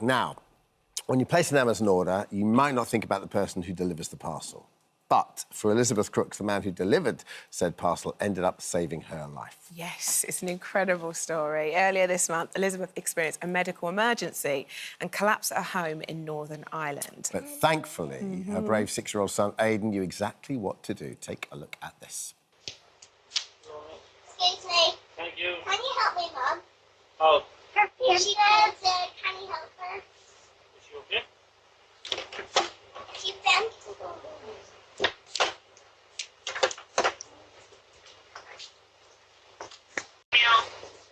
Now, when you place an Amazon order, you might not think about the person who delivers the parcel. But for Elizabeth Crooks, the man who delivered said parcel ended up saving her life. Yes, it's an incredible story. Earlier this month, Elizabeth experienced a medical emergency and collapsed at her home in Northern Ireland. But thankfully, her brave 6-year-old son, Aidan, knew exactly what to do. Take a look at this. Excuse me. Thank you. Can you help me, Mum? Oh, She does. Can you help her? is she okay? She bent.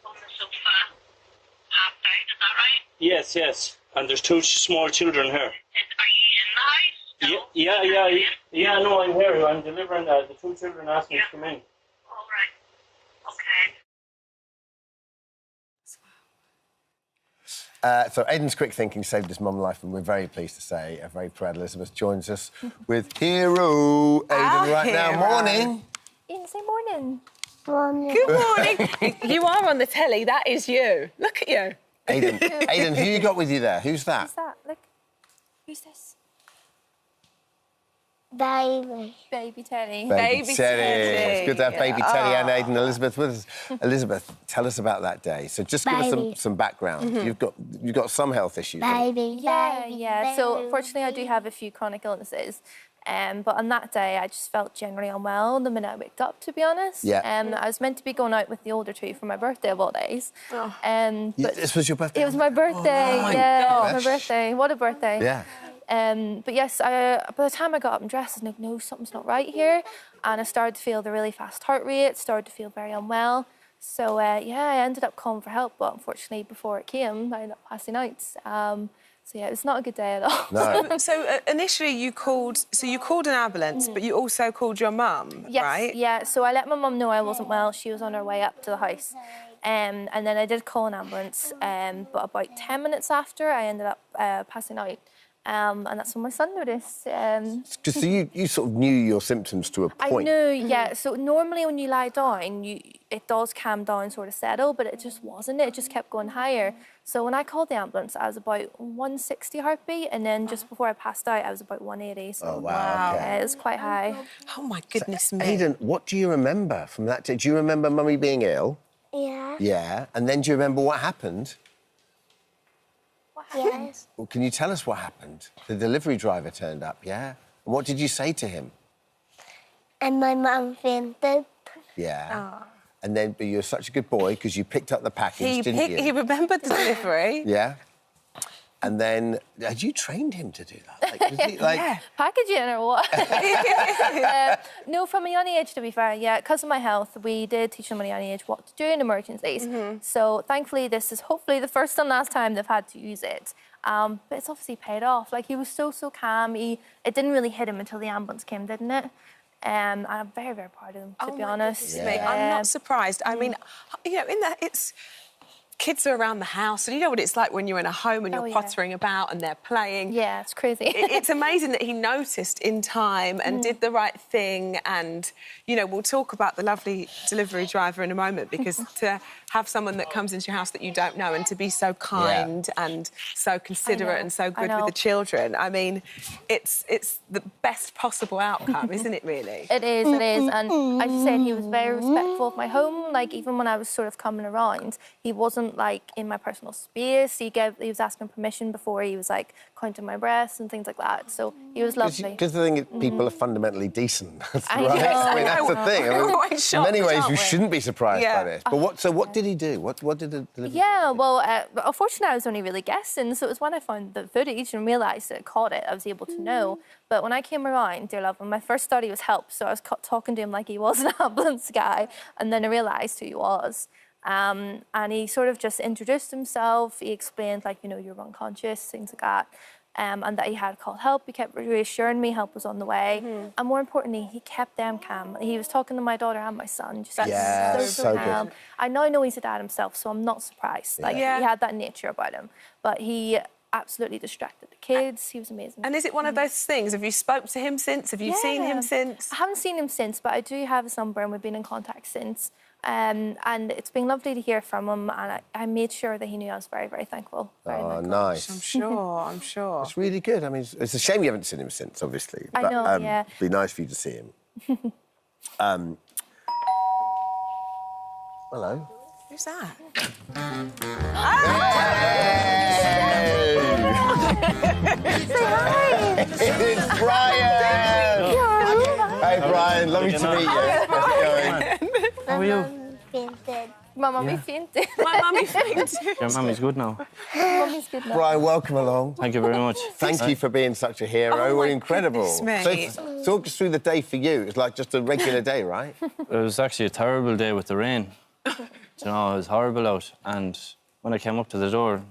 On the sofa, half down, is that right? Yes, yes. And there's 2 small children here. Are you in the house? Yeah, no, I'm here. I'm delivering. The 2 children asked me to come in. All right. Okay. So Aidan's quick thinking saved his mum's life, and we're very pleased to say, very proud Elizabeth joins us with Hero Aidan right now. Morning. You didn't say morning. Good morning. You are on the telly, that is you. Look at you. Aidan, who you got with you there? Who's that? Who's that? Look. Who's this? Baby. Baby Teddy. Baby Teddy. Teddy. It's good to have baby Yeah. Teddy and Aidan Elizabeth with us. Elizabeth, tell us about that day. So just give us some background. You've got some health issues. Baby. Yeah. So, unfortunately, I do have a few chronic illnesses. But on that day, I just felt generally unwell the minute I waked up, to be honest. Yeah. I was meant to be going out with the older 2 for my birthday of all days. But This was your birthday? it was my birthday. Oh, my yeah, gosh. my birthday. What a birthday. Yeah. But yes, by the time I got up and dressed, I was like, no, something's not right here. And I started to feel the really fast heart rate, started to feel very unwell. So, I ended up calling for help, but unfortunately, before it came, I ended up passing out. So, yeah, it was not a good day at all. No. So initially you called an ambulance, but you also called your mum, Yes, right? yeah. So I let my mum know I wasn't well. She was on her way up to the house. And then I did call an ambulance. But about 10 minutes after, I ended up passing out. And that's when my son noticed. Because you sort of knew your symptoms to a point. I knew, yeah. So normally when you lie down, it does calm down, sort of settle, but it just wasn't. It just kept going higher. So when I called the ambulance, I was about 160 heartbeat, and then just before I passed out, I was about 180. So Oh, wow. Okay. yeah, it was quite high. Oh, my goodness me. Aidan, what do you remember from that day? Do you remember Mummy being ill? Yeah. Yeah. And then do you remember what happened? Yes. Well, can you tell us what happened? The delivery driver turned up, yeah? And what did you say to him? And my mum fainted. Yeah. And then, but you were such a good boy because you picked up the package, didn't you? He remembered the delivery. Yeah. And then, had you trained him to do that? Like, was he, Yeah. Packaging or what? No, from a young age, to be fair, yeah. Because of my health, we did teach them at a young age what to do in emergencies. So thankfully, this is hopefully the first and last time they've had to use it. But it's obviously paid off. Like, he was so calm. It didn't really hit him until the ambulance came, didn't it? And I'm very, very proud of him, to be honest. Yeah. I'm not surprised. I mean, you know, kids are around the house, and you know what it's like when you're in a home and you're pottering about and they're playing. Yeah, it's crazy. It's amazing that he noticed in time and did the right thing. And, you know, we'll talk about the lovely delivery driver in a moment, because to have someone that comes into your house that you don't know and to be so kind and so considerate and so good with the children, I mean, it's the best possible outcome, isn't it, really? It is. And as you said, he was very respectful of my home. Like, even when I was sort of coming around, he wasn't, like, in my personal space. He was asking permission before he was, like, counting my breaths and things like that. So he was lovely. Because the thing is, people are fundamentally decent, right? I know. I mean, that's the thing. I mean, in many ways, we we? shouldn't be surprised by this. But what did he do? What did the delivery Yeah, well, unfortunately, I was only really guessing. So it was when I found the footage and realised that I caught it, I was able to know. But when I came around, dear love, my first study was help. So I was talking to him like he was an ambulance guy. And then I realised who he was. And he sort of just introduced himself. He explained, like, you know, you're unconscious, things like that. And that he had called help. He kept reassuring me help was on the way. And more importantly, he kept them calm. He was talking to my daughter and my son. Just so calm. good. I now know he's a dad himself, so I'm not surprised. Like, he had that nature about him. But he absolutely distracted the kids. He was amazing. And is it one of those things? Have you spoke to him since? Have you seen him since? I haven't seen him since, but I do have his number and we've been in contact since. And it's been lovely to hear from him, and I made sure that he knew I was very, very thankful. Very Oh, thankful. nice. I'm sure, I'm sure. It's really good. I mean, it's a shame you haven't seen him since, obviously. I know, yeah. It'd be nice for you to see him. Hello. Who's that? It's Brian! Hey, Brian, lovely to meet you. How's it going? How are you? Fainted. My mummy fainted. My mummy fainted. Your mummy's good now. Mummy's good now. Brian, welcome along. Thank you very much. Thank you for being such a hero. Oh, We're my incredible. goodness So, me. talk us through the day for you. It's like just a regular day, right? It was actually a terrible day with the rain. You know, it was horrible out. And when I came up to the door,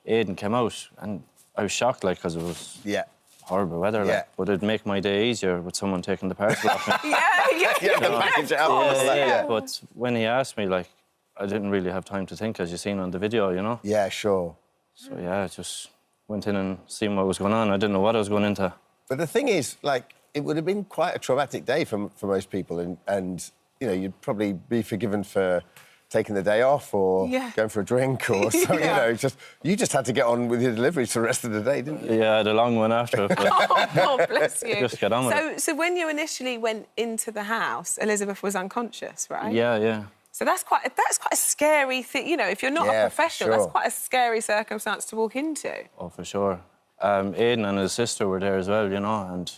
Aidan came out, and I was shocked, like, because it was Yeah. horrible weather, Yeah. like. But it'd make my day easier with someone taking the parcel off me. Yeah, the package out. Yeah. But when he asked me, like, I didn't really have time to think, as you've seen on the video, you know? Yeah, sure. So, yeah, I just went in and seen what was going on. I didn't know what I was going into. But the thing is, like, it would have been quite a traumatic day for most people, and you know, you'd probably be forgiven for taking the day off or going for a drink or something. You know, you just had to get on with your deliveries for the rest of the day, didn't you? Yeah, I had a long one after. But Oh, bless you. just get on with it. So when you initially went into the house, Elizabeth was unconscious, right? Yeah, yeah. So that's quite a scary thing. You know, if you're not Yeah, a professional, sure. that's quite a scary circumstance to walk into. Oh, for sure. Aidan and his sister were there as well, you know, and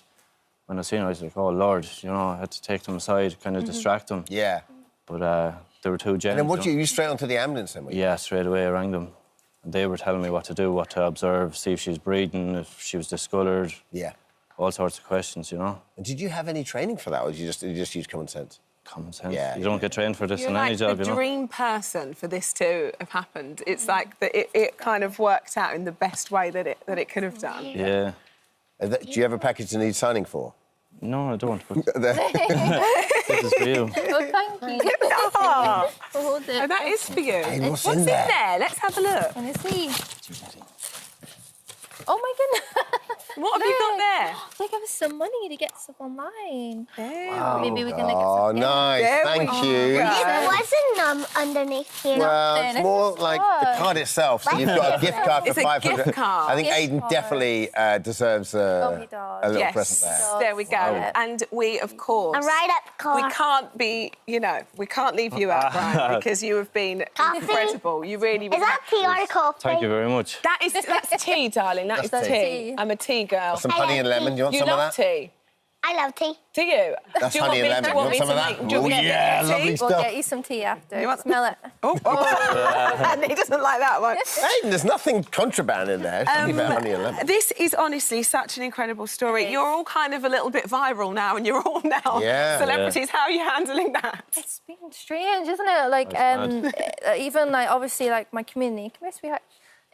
when I seen them, I was like, oh, Lord, you know, I had to take them aside, kind of distract them. Yeah. But they were too gentle. And then what, you straight onto the ambulance then? Were you? Yeah, straight away I rang them. And they were telling me what to do, what to observe, see if she was breathing, if she was discoloured. Yeah. All sorts of questions, you know. And did you have any training for that, or did you just use common sense? Common sense. Yeah, You don't get trained for this You're in like any job, the you know. dream person for this to have happened. It's like it kind of worked out in the best way that it could have done. Yeah. Do you have a package that needs signing for? No, I don't. But this is for you. Oh, thank you. Oh, Hold it. that is for you. Hey, what's in in there? there? Let's have a look. Can you see? Oh, my goodness. What have you got there? They give us some money to get stuff online. There. Maybe we can look at Oh, some. nice. There Thank we you. go. It wasn't underneath here. Well, it's Nothing, more it's like fun. the card itself. So you've got a gift card for It's a 500. gift card. I think Gift Aidan card. definitely deserves Oh, a he does. little Yes, present there. there we go. Wow. And we, of course, And right up the car. we can't be, you know, we can't leave you out, Brian, because you have been Coffee? incredible. You really Is that tea or coffee? Thank you very much. That's tea, darling. That's That's tea. tea. I'm a tea girl. Some honey and lemon. Do you want You some of love that? tea. I love tea. Do you? That's do you honey and lemon. do You want me some of to that? make- do you want me Oh, to yeah, make lovely tea? We'll stuff. get you some tea after. You want- Smell it. And he doesn't like that one. Aidan, there's nothing contraband in there. It's only about honey and lemon. This is honestly such an incredible story. You're all kind of a little bit viral now, and you're all now Yeah. celebrities. How are you handling that? It's been strange, isn't it? Like, even like obviously like my community. Come here, sweetheart.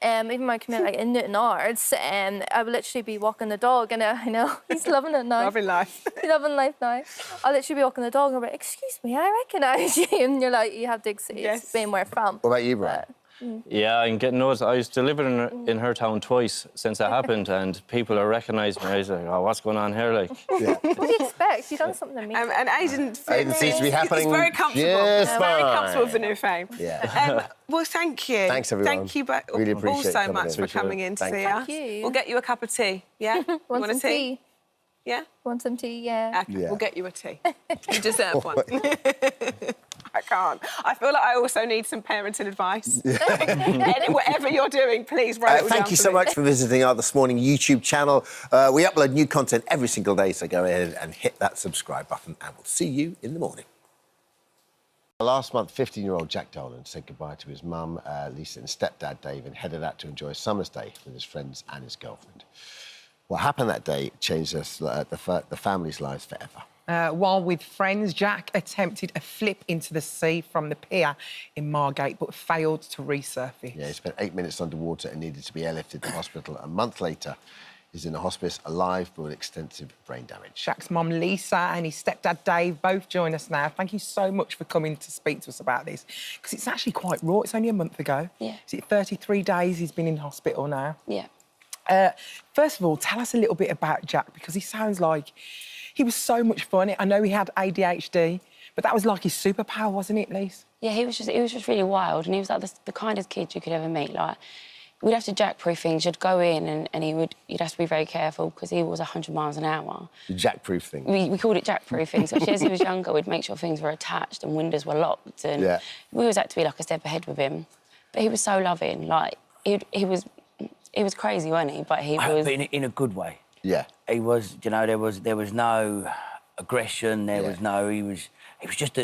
Even my community, like in Newton Arts, I would literally be walking the dog, and I know he's loving it now. Loving life. He's loving life now. I'll literally be walking the dog, and I'll be like, "Excuse me, I recognise you," and you're like, "You have to explain where from." What about you, Brian? Yeah, I'm getting noticed. I was delivering in her town twice since that happened, and people are recognising me. I was like, oh, what's going on here? Like, What do you expect? You've done something to me. And Aidan Aidan seems to be happening It's very comfortable. just Very fine. comfortable with the new fame. Yeah. Well, thank you. Thanks, everyone. Thank you both Really all appreciate so coming much in. for Appreciate coming it. in to Thank see you. us. Thank you. We'll get you a cup of tea. Yeah? You Want want a some tea? tea? Yeah? Want some tea? Yeah. Okay, Yeah. we'll get you a tea. You deserve one. I can't. I feel like I also need some parenting advice. Whatever you're doing, please write it all down Thank you for so me. much for visiting our This Morning YouTube channel. We upload new content every single day, so go ahead and hit that subscribe button, and we'll see you in the morning. Last month, 15-year-old Jack Dolan said goodbye to his mum, Lisa, and stepdad, Dave, and headed out to enjoy a summer's day with his friends and his girlfriend. What happened that day changed the family's lives forever. While with friends, Jack attempted a flip into the sea from the pier in Margate, but failed to resurface. Yeah, he spent 8 minutes underwater and needed to be airlifted to hospital. A month later, he's in a hospice, alive, but with extensive brain damage. Jack's mum, Lisa, and his stepdad, Dave, both join us now. Thank you so much for coming to speak to us about this, because it's actually quite raw. It's only a month ago. Yeah. Is it 33 days he's been in hospital now? Yeah. First of all, tell us a little bit about Jack, because he sounds like he was so much fun. I know he had ADHD, But that was like his superpower, wasn't it, Lise? Yeah, he was just really wild, and he was like the kindest kid you could ever meet. Like, we'd have to jackproof things. You'd go in and you'd have to be very careful because he was 100 miles an hour. The jackproof thing. We called it jackproofing. So as he was younger, we'd make sure things were attached and windows were locked, and we always had to be like a step ahead with him. But he was so loving. Like, he was crazy, wasn't he? But he was in a good way. Yeah. He was, you know, there was no aggression. There was no. He was just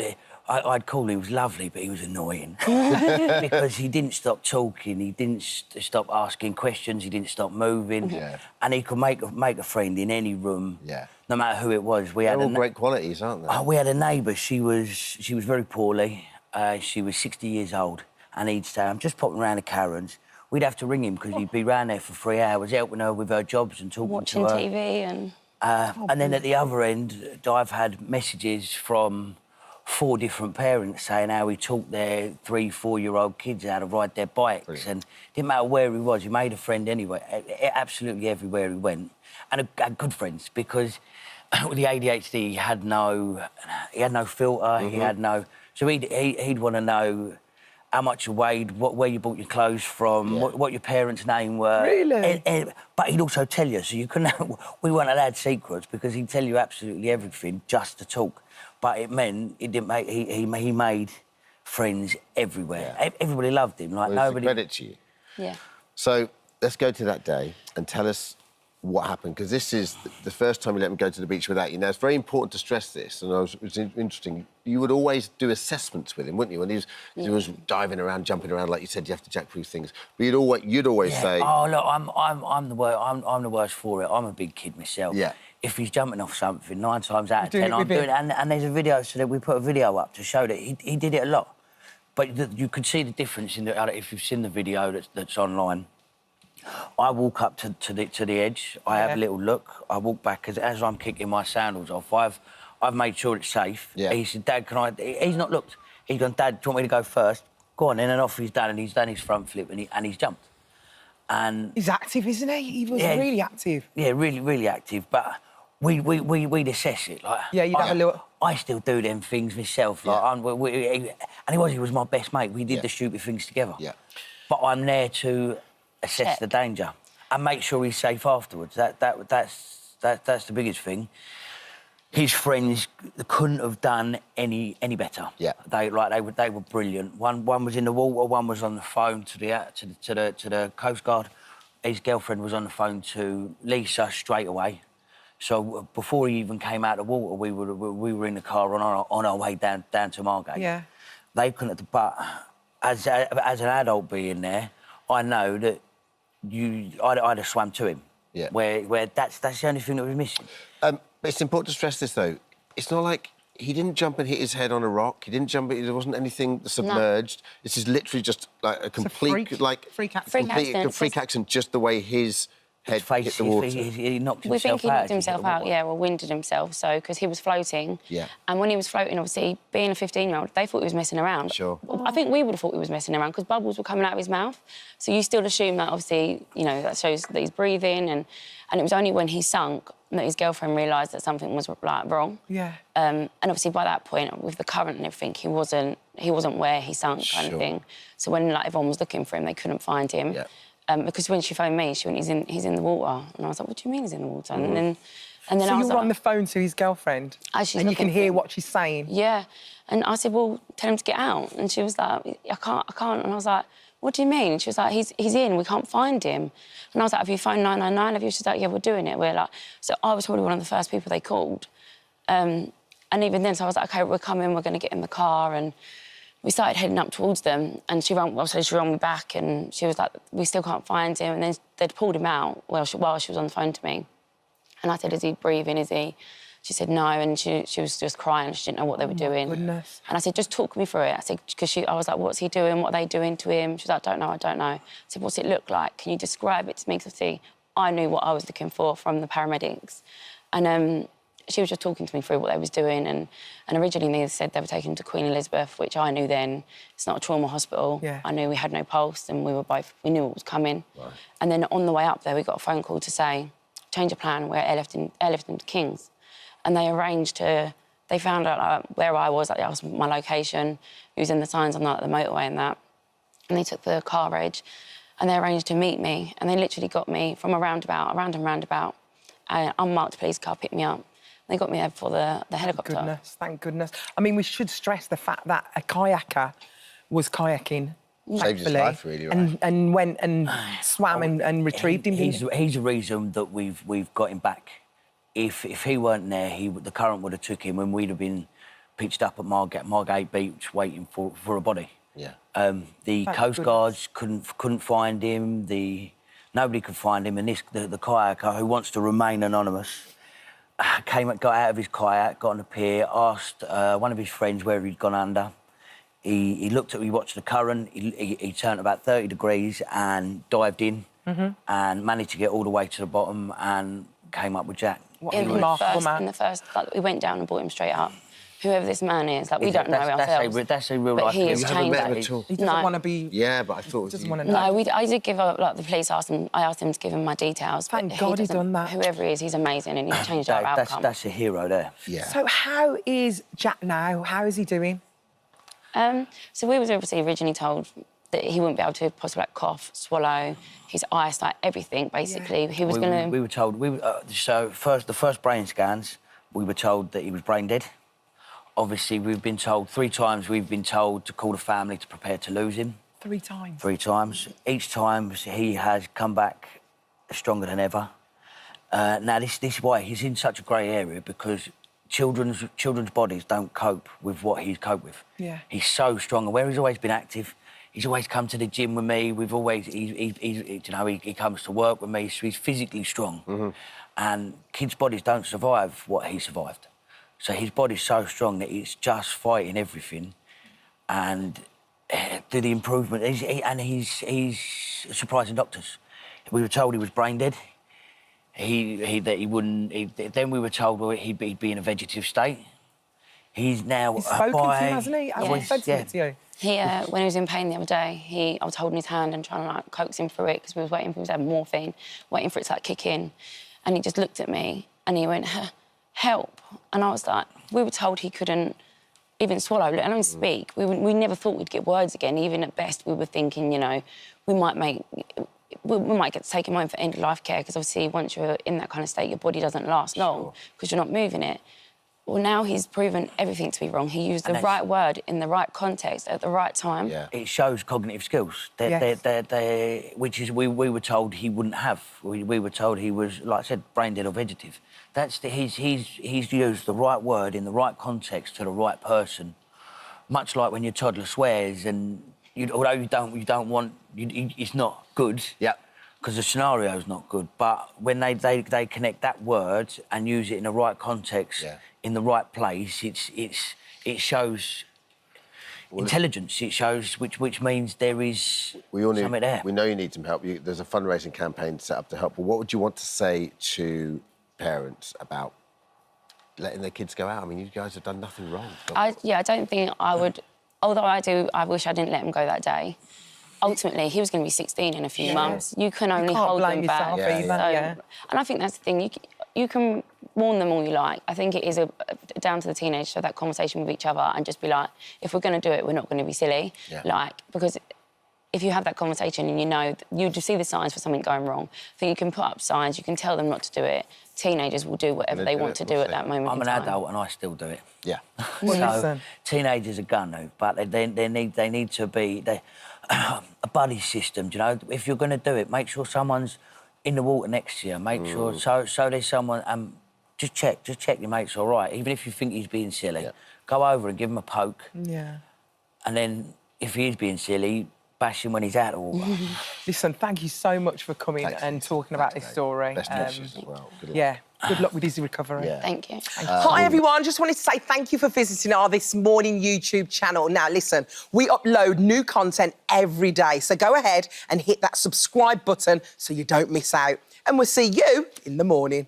I'd call him, he was lovely, but he was annoying. Because he didn't stop talking, he didn't stop asking questions, he didn't stop moving. Yeah. And he could make a friend in any room, no matter who it was. They're all great qualities, aren't they? Oh, we had a neighbour, she was very poorly. She was 60 years old, and he'd say, I'm just popping around the Karens. We'd have to ring him because he'd be round there for 3 hours, helping her with her jobs and talking watching to her. TV and... and then at the other end, I've had messages from 4 different parents saying how he taught their 3-, 4-year-old kids how to ride their bikes. Brilliant. And it didn't matter where he was, he made a friend anyway, absolutely everywhere he went. And had good friends, because with the ADHD, he had no filter, he had no... So he'd want to know how much you weighed, where you bought your clothes from, what your parents' name were. Really? But he'd also tell you, so you couldn't... We weren't allowed secrets, because he'd tell you absolutely everything just to talk. But it meant he made friends everywhere. Yeah. Everybody loved him. Like, nobody. Credit to you. Yeah. So let's go to that day and tell us what happened, because this is the first time you let him go to the beach without you. Now, it's very important to stress this, and it was interesting. You would always do assessments with him, wouldn't you? When he was diving around, jumping around, like you said, you have to jackproof things. But you'd always say, "Oh, look, I'm the worst for it. I'm a big kid myself. Yeah. If he's jumping off something, 9 times out of 10, I'm doing it. And there's a video, so that we put a video up to show that he did it a lot. But you could see the difference in if you've seen the video that's online. I walk up to the edge. I have a little look. I walk back as I'm kicking my sandals off. I've made sure it's safe. Yeah. He said, "Dad, can I?" He's not looked. He's gone, "Dad, do you want me to go first?" Go on, in and off he's done, and he's done his front flip, and he's jumped. And he's active, isn't he? He was really active. Yeah, really, really active. But we'd assess it. Like, yeah, you'd have a look. I still do them things myself. Like, and he was my best mate. We did the stupid things together. Yeah. But I'm there to assess the danger and make sure he's safe afterwards. That's the biggest thing. His friends couldn't have done any better. Yeah. They were brilliant. One was in the water. One was on the phone to the Coast Guard. His girlfriend was on the phone to Lisa straight away. So before he even came out of the water, we were in the car on our way down to Margate. Yeah. They couldn't have, but as an adult being there, I know that I'd have swam to him. Yeah. Where that's the only thing that was missing. But it's important to stress this though. It's not like he didn't jump and hit his head on a rock. He didn't jump. There wasn't anything submerged. No. This is literally just like a complete freak accident. Just the way his head hit the water. He knocked himself out. We think he knocked himself out, winded himself, so, because he was floating. Yeah. And when he was floating, obviously, being a 15-year-old, they thought he was messing around. Sure. I think we would have thought he was messing around, because bubbles were coming out of his mouth. So you still assume that, obviously, that shows that he's breathing, and it was only when he sunk that his girlfriend realised that something was, wrong. Yeah. And obviously, by that point, with the current and everything, he wasn't where he sunk, kind of thing. So when, everyone was looking for him, they couldn't find him. Yeah. Because when she phoned me, she went, he's in the water. And I was like, what do you mean he's in the water? And then so I was on the phone to his girlfriend, and you can hear what she's saying? Yeah. And I said, well, tell him to get out. And she was like, I can't. And I was like, what do you mean? And she was like, he's in, we can't find him. And I was like, have you phoned 999? Have you? She's like, yeah, we're doing it. We're like... So I was probably one of the first people they called. And even then, so I was like, OK, we're coming, we're going to get in the car. And we started heading up towards them, and she rang me back, and she was like, we still can't find him. And then they'd pulled him out while she was on the phone to me. And I said, is he breathing, is he? She said no, and she was just crying. She didn't know what they were doing. Goodness. And I said, just talk me through it. I said, because I was like, what's he doing? What are they doing to him? She was like, I don't know. I said, what's it look like? Can you describe it to me? Because see, I knew what I was looking for from the paramedics. And she was just talking to me through what they was doing, and originally they said they were taking him to Queen Elizabeth, which I knew then it's not a trauma hospital. Yeah. I knew we had no pulse, and we knew what was coming. Right. And then on the way up there, we got a phone call to say, change of plan, we're airlifting to King's. And they arranged to they found out like, where I was. Like, I was my location, using the signs on like, the motorway and that. And they took the car reg, and they arranged to meet me. And they literally got me from a roundabout, an unmarked police car picked me up. They got me there for the helicopter. Thank goodness. I mean, we should stress the fact that a kayaker was kayaking. Saved his life, really, right? And went and swam and retrieved him. He's the reason that we've got him back. If he weren't there, the current would have took him, and we'd have been pitched up at Margate Beach waiting for a body. Yeah. The Coast Guards couldn't find him. Nobody could find him, and the kayaker, who wants to remain anonymous, got out of his kayak, got on the pier, asked one of his friends where he'd gone under. He watched the current, he turned about 30 degrees and dived in and managed to get all the way to the bottom and came up with Jack. In the first, like, we went down and brought him straight up. Whoever this man is, like, we don't know ourselves. That's a real but life. he has changed. He doesn't want to be... Yeah, but I thought... He doesn't want to know. No, I did give up, like, the police asked him, I asked him to give him my details. Thank God he's done that. Whoever he is, he's amazing and he's changed our outcome. That's a hero there. Yeah. So how is Jack now? How is he doing? So we was obviously originally told that he wouldn't be able to possibly like, cough, swallow, his eyes, like everything, basically. Yeah. He was going to... We were told... the first brain scans, we were told that he was brain dead. Obviously, we've been told 3 times, we've been told to call the family to prepare to lose him. 3 times? 3 times. Each time, he has come back stronger than ever. Now, this is why he's in such a grey area, because children's bodies don't cope with what he's coped with. Yeah. He's so strong, and where he's always been active, he's always come to the gym with me. We've always, he comes to work with me, so he's physically strong. And kids' bodies don't survive what he survived. So his body's so strong that it's just fighting everything, and to the improvement. He's surprising doctors. We were told he was brain dead. That he wouldn't. Then we were told he'd be in a vegetative state. He's now. He's spoken to him, hasn't he? I said it to you. He, when he was in pain the other day, I was holding his hand and trying to like coax him through it because we was waiting for him to have morphine, waiting for it to like kick in, and he just looked at me and he went, "Help!" And I was like, we were told he couldn't even swallow, let alone speak. We never thought we'd get words again. Even at best, we were thinking, you know, we might get to take him home for end-of-life care because obviously once you're in that kind of state, your body doesn't last long because you're not moving it. Well, now he's proven everything to be wrong. He used the right word in the right context at the right time. Yeah. It shows cognitive skills, which is we were told he wouldn't have. We were told he was, like I said, brain dead or vegetative. He's used the right word in the right context to the right person. Much like when your toddler swears, and although you don't want, it's not good. Yeah. Because the scenario's not good. But when they connect that word and use it in the right context, in the right place, it shows intelligence. It shows which means there is something there. We know you need some help. There's a fundraising campaign set up to help. But what would you want to say to parents about letting their kids go out? I mean, you guys have done nothing wrong. I don't think I would. Although I wish I didn't let him go that day. Ultimately, he was going to be 16 in a few months. You can only hold them back. And I think that's the thing. You can warn them all you like. I think it is down to the teenagers to have that conversation with each other and just be like, if we're going to do it, we're not going to be silly. Because if you have that conversation and you just see the signs for something going wrong, I think you can put up signs, you can tell them not to do it. Teenagers will do whatever they want to do at that moment. I'm an adult and I still do it. Yeah. So teenagers are gonna, but they need to be a buddy system. You know, if you're going to do it, make sure someone's in the water next to you. Make sure so there's someone. Just check your mate's all right. Even if you think he's being silly, go over and give him a poke. Yeah. And then if he is being silly, bash him when he's out of water. Listen, thank you so much for coming and talking about this story. Best wishes as well. Good luck. Yeah, good luck with his recovery. Yeah. Thank you. Hi, everyone. Just wanted to say thank you for visiting our This Morning YouTube channel. Now, listen, we upload new content every day, so go ahead and hit that subscribe button so you don't miss out. And we'll see you in the morning.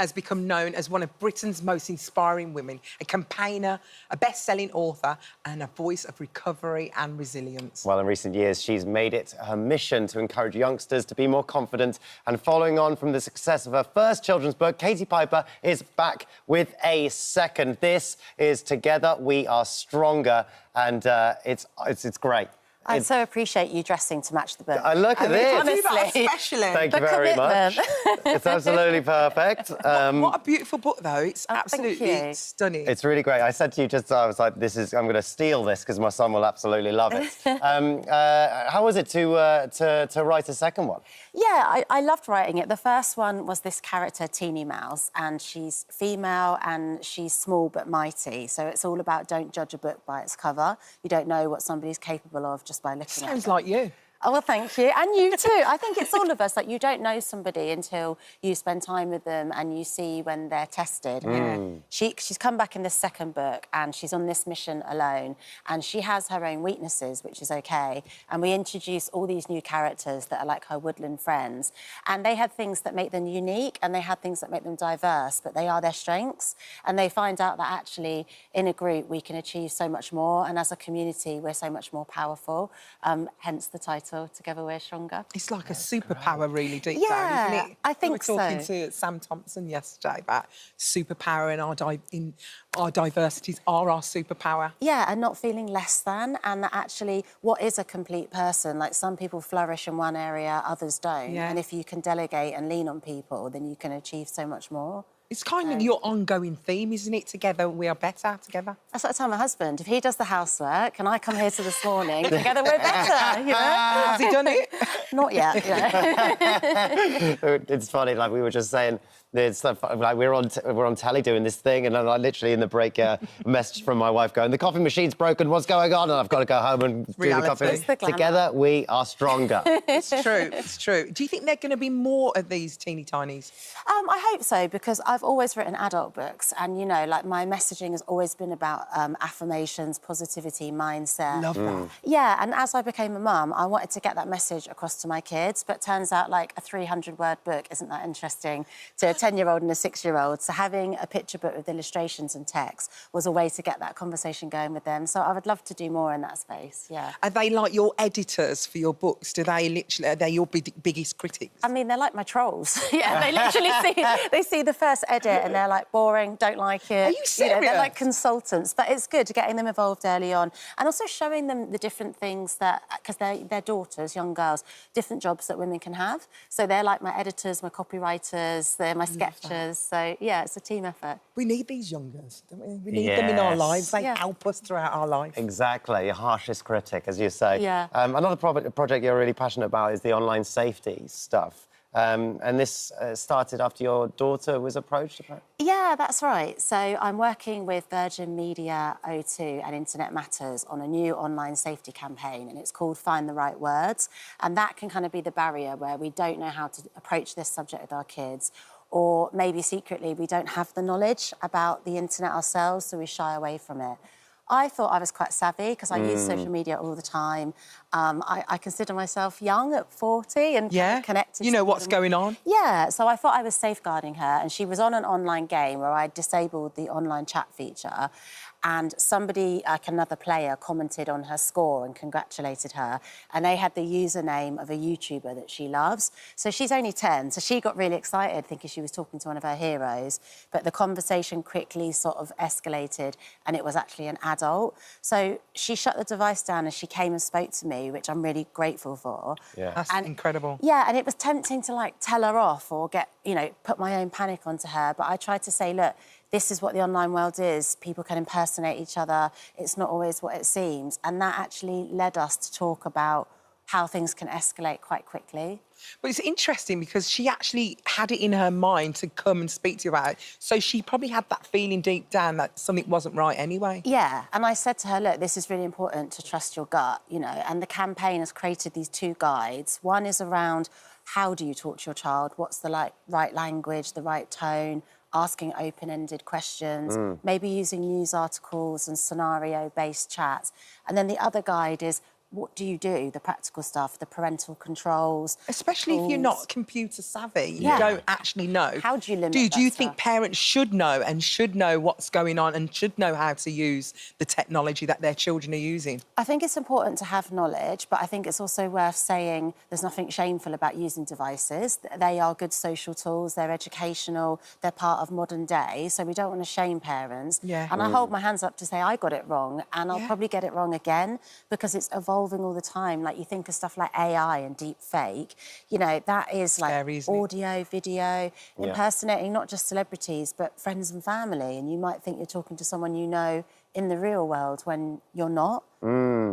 has become known as one of Britain's most inspiring women, a campaigner, a best-selling author and a voice of recovery and resilience. Well, in recent years, she's made it her mission to encourage youngsters to be more confident. And following on from the success of her first children's book, Katie Piper is back with a second. This is Together We Are Stronger, and it's great. I so appreciate you dressing to match the book. Look at this. Honestly. Especially. Thank you very much. It's absolutely perfect. What a beautiful book, though. It's absolutely stunning. It's really great. I said to you just, I was like, I'm going to steal this because my son will absolutely love it. How was it to write a second one? Yeah, I loved writing it. The first one was this character, Teeny Mouse, and she's female and she's small but mighty. So it's all about don't judge a book by its cover. You don't know what somebody's capable of just by looking at it. Sounds like you. Oh, well, thank you. And you too. I think it's all of us. Like, you don't know somebody until you spend time with them and you see when they're tested. And she's come back in this second book and she's on this mission alone and she has her own weaknesses, which is OK. And we introduce all these new characters that are like her woodland friends. And they have things that make them unique and they have things that make them diverse, but they are their strengths. And they find out that actually in a group we can achieve so much more. And as a community, we're so much more powerful. Hence the title. Together We're Stronger. It's like a superpower, really, deep down, isn't it? I think so. We were talking to Sam Thompson yesterday about superpower and our diversities are our superpower. Yeah, and not feeling less than, and that actually, what is a complete person? Like, some people flourish in one area, others don't. Yeah. And if you can delegate and lean on people, then you can achieve so much more. It's kind of your ongoing theme, isn't it? Together we are better, together. That's what I tell my husband. If he does the housework and I come here to this morning, together we're better, you know? Has he done it? Not yet, It's funny, like we were just saying, it's like we're on telly doing this thing, and I literally in the break message from my wife going, the coffee machine's broken, what's going on? And I've got to go home and do the coffee. Together we are stronger. It's true, it's true. Do you think there are going to be more of these teeny tinies? I hope so, because I've always written adult books and, you know, like, my messaging has always been about affirmations, positivity, mindset. Love that. Yeah, and as I became a mum, I wanted to get that message across to my kids, but turns out, like, a 300-word book isn't that interesting to a 10-year-old and a 6-year-old. So having a picture book with illustrations and text was a way to get that conversation going with them. So I would love to do more in that space, yeah. Are they like your editors for your books? Are they your biggest critics? I mean, they're like my trolls. Yeah, they literally see the first edit and they're like, boring, don't like it. Are you serious? know, they're like consultants, but it's good getting them involved early on and also showing them the different things that, because they're daughters, young girls, different jobs that women can have. So they're like my editors, my copywriters, they're my sketchers. So, yeah, it's a team effort. We need these young girls, don't we? We need them in our lives. They help us throughout our life. Exactly, your harshest critic, as you say. Yeah. Another project you're really passionate about is the online safety stuff. And this started after your daughter was approached about it? Yeah, that's right. So I'm working with Virgin Media, O2 and Internet Matters on a new online safety campaign, and it's called Find the Right Words. And that can kind of be the barrier where we don't know how to approach this subject with our kids, or maybe secretly we don't have the knowledge about the internet ourselves, so we shy away from it. I thought I was quite savvy because I use social media all the time. I consider myself young at 40 and connected. You know what's going on. Yeah, so I thought I was safeguarding her, and she was on an online game where I disabled the online chat feature, and somebody, like another player, commented on her score and congratulated her, and they had the username of a YouTuber that she loves. So she's only 10, so she got really excited thinking she was talking to one of her heroes, but the conversation quickly sort of escalated and it was actually an adult. So she shut the device down and she came and spoke to me, which I'm really grateful for. Yeah. That's incredible. Yeah, and it was tempting to, like, tell her off or get, you know, put my own panic onto her, but I tried to say, look, this is what the online world is. People can impersonate each other. It's not always what it seems. And that actually led us to talk about how things can escalate quite quickly. But it's interesting because she actually had it in her mind to come and speak to you about it. So she probably had that feeling deep down that something wasn't right anyway. Yeah, and I said to her, look, this is really important to trust your gut, you know, and the campaign has created these 2 guides. One is around how do you talk to your child, what's the right language, the right tone, asking open-ended questions, maybe using news articles and scenario-based chats. And then the other guide is what do you do? The practical stuff, the parental controls. Especially if you're not computer savvy, Yeah. you don't actually know. How do you limit Do that you stuff? think parents should know and should know what's going on and should know how to use the technology that their children are using? I think it's important to have knowledge, but I think it's also worth saying there's nothing shameful about using devices. They are good social tools, they're educational, they're part of modern day, so we don't want to shame parents. Yeah. And I hold my hands up to say I got it wrong, and I'll probably get it wrong again because it's evolving all the time. Like, you think of stuff like AI and deep fake, you know, that is like Scary, isn't it? audio, video, impersonating not just celebrities, but friends and family. And you might think you're talking to someone you know in the real world when you're not.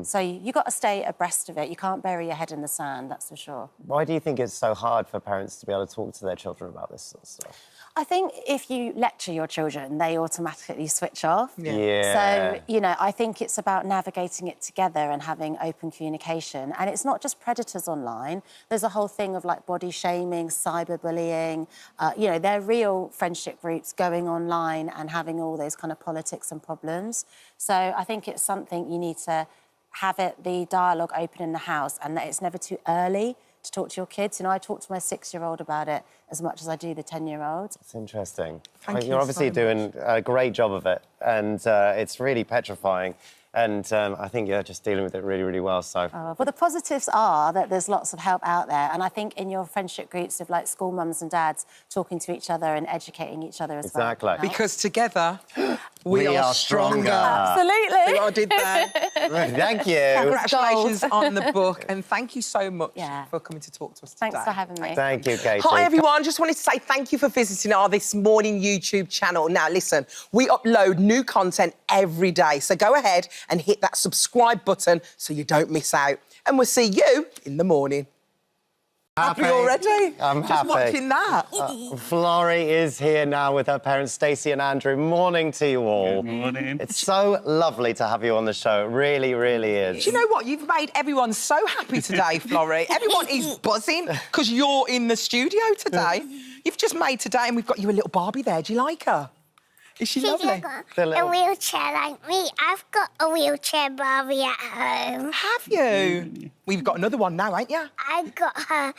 So you've got to stay abreast of it. You can't bury your head in the sand, that's for sure. Why do you think it's so hard for parents to be able to talk to their children about this sort of stuff? I think if you lecture your children, they automatically switch off. Yeah. So, you know, I think it's about navigating it together and having open communication. And it's not just predators online. There's a whole thing of, like, body shaming, cyberbullying. You know, there are real friendship groups going online and having all those kind of politics and problems. So I think it's something you need to have the dialogue open in the house, and that it's never too early to talk to your kids. You know, I talk to my 6-year-old about it as much as I do the 10-year-old. It's interesting. Thank you You're obviously so doing a great job of it, and it's really petrifying. And I think you're just dealing with it really, really well, so... Well, the positives are that there's lots of help out there, and I think in your friendship groups of, like, school mums and dads talking to each other and educating each other as well. Exactly. Because together, we are stronger. Absolutely. See what I did there? Thank you. Congratulations on the book, and thank you so much for coming to talk to us today. Thanks for having me. Thank you, Katie. Hi, everyone. Just wanted to say thank you for visiting our This Morning YouTube channel. Now, listen, we upload new content every day, so go ahead and hit that subscribe button so you don't miss out. And we'll see you in the morning. Happy already? I'm Just happy. watching that. Florrie is here now with her parents, Stacey and Andrew. Morning to you all. Good morning. It's so lovely to have you on the show. It really, really is. Do you know what? You've made everyone so happy today, Florrie. Everyone is buzzing because you're in the studio today. You've just made today, and we've got you a little Barbie there. Do you like her? Is she lovely? A wheelchair like me. I've got a wheelchair Barbie at home. Have you? We've got another one now, ain't you? I got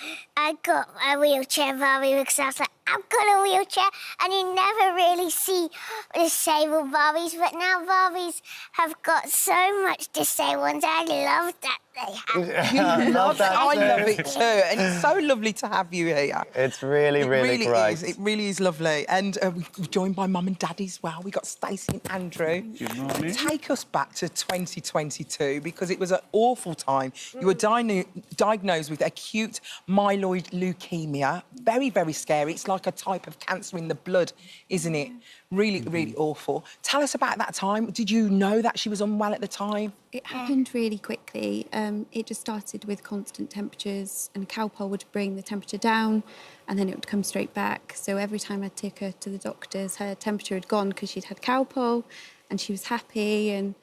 a wheelchair Barbie because I was like, I've got a wheelchair, and you never really see disabled Barbies, but now Barbies have got so much disabled ones. I love that they have. You love that. I too. love it too, and it's so lovely to have you here. It's really, really great. It really is lovely, and we're joined by Mum and Daddy as well. We got Stacey and Andrew. Good morning. Take us back to 2022 because it was an awful time. You were diagnosed with acute myeloid leukemia. Very, very scary. It's like a type of cancer in the blood, isn't it? Really, really awful. Tell us about that time. Did you know that she was unwell at the time? It happened really quickly. It just started with constant temperatures, and a Calpol would bring the temperature down and then it would come straight back. So every time I'd take her to the doctors, her temperature had gone because she'd had Calpol and she was happy. And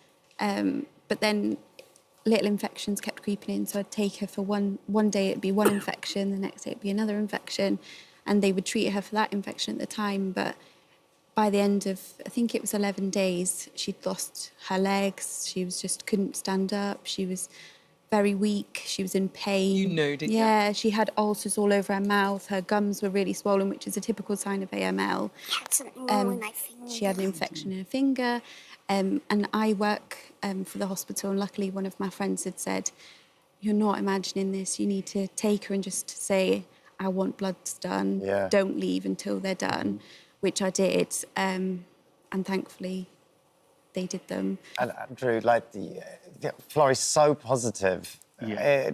but then little infections kept creeping in, so I'd take her for one day it'd be one infection, the next day it'd be another infection, and they would treat her for that infection at the time. But by the end of, I think it was 11 days, she'd lost her legs. She was just couldn't stand up. She was very weak. She was in pain. You knew, didn't you? Yeah, she had ulcers all over her mouth. Her gums were really swollen, which is a typical sign of AML. She had an infection in her finger. And I work for the hospital, and luckily one of my friends had said, "You're not imagining this. You need to take her and just say, I want bloods done. Yeah. Don't leave until they're done," which I did. And thankfully, they did them. And Andrew, like, Florrie's so positive. Yeah.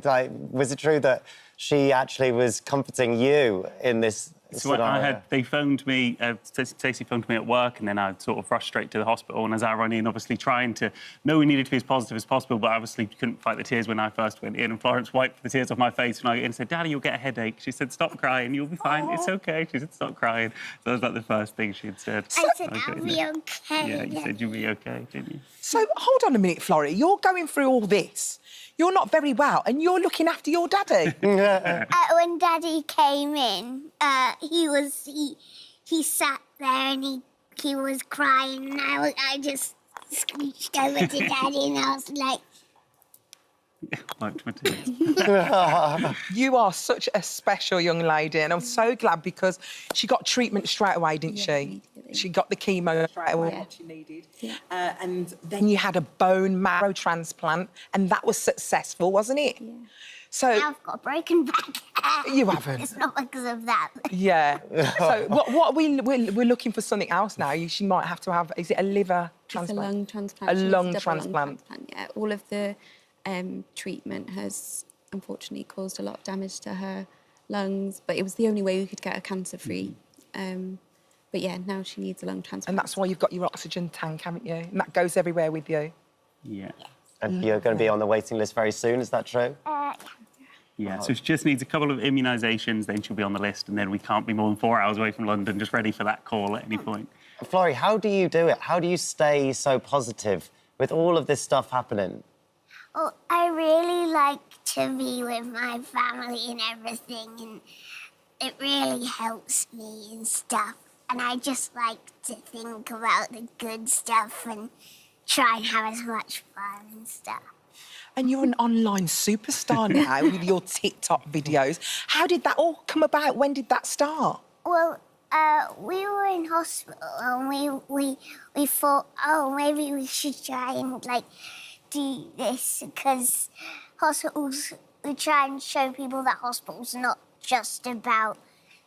Was it true that she actually was comforting you in this So they phoned me, Stacey phoned me at work, and then I sort of rushed straight to the hospital. And as I ran in, obviously trying to know we needed to be as positive as possible, but I obviously couldn't fight the tears when I first went in. And Florence wiped the tears off my face when I went in and said, "Daddy, you'll get a headache." She said, "Stop crying, you'll be fine, it's okay." She said, "Stop crying." So that was like the first thing she had said. I said, "I'll be okay." Yeah, you said you'll be okay, didn't you? So, hold on a minute, Florrie. You're going through all this. You're not very well, and you're looking after your daddy. When Daddy came in, he sat there and he was crying, and I just screeched over to Daddy, and I was like, Wiped my tears. You are such a special young lady, and I'm so glad because she got treatment straight away, didn't she? She got the chemo straight away, what she needed. And then you had a bone marrow transplant, and that was successful, wasn't it? Yeah. So Now I've got a broken back. You haven't. It's not because of that. Yeah. So what we're looking for something else now. She might have to have. Is it a liver transplant? It's a lung transplant. A She needs lung double transplant. Yeah. All of the treatment has unfortunately caused a lot of damage to her lungs, but it was the only way we could get her cancer-free. But yeah, now she needs a lung transplant. And that's why you've got your oxygen tank, haven't you? And that goes everywhere with you. Yeah. And you're going to be on the waiting list very soon, is that true? Yeah, so she just needs a couple of immunisations, then she'll be on the list, and then we can't be more than 4 hours away from London, just ready for that call at any point. Florrie, how do you do it? How do you stay so positive with all of this stuff happening? Well, I really like to be with my family and everything, and it really helps me and stuff. And I just like to think about the good stuff and try and have as much fun and stuff. And you're an online superstar now with your TikTok videos. How did that all come about? When did that start? Well, we were in hospital and we thought, oh, maybe we should try and, like, do this because hospitals, we try and show people that hospitals are not just about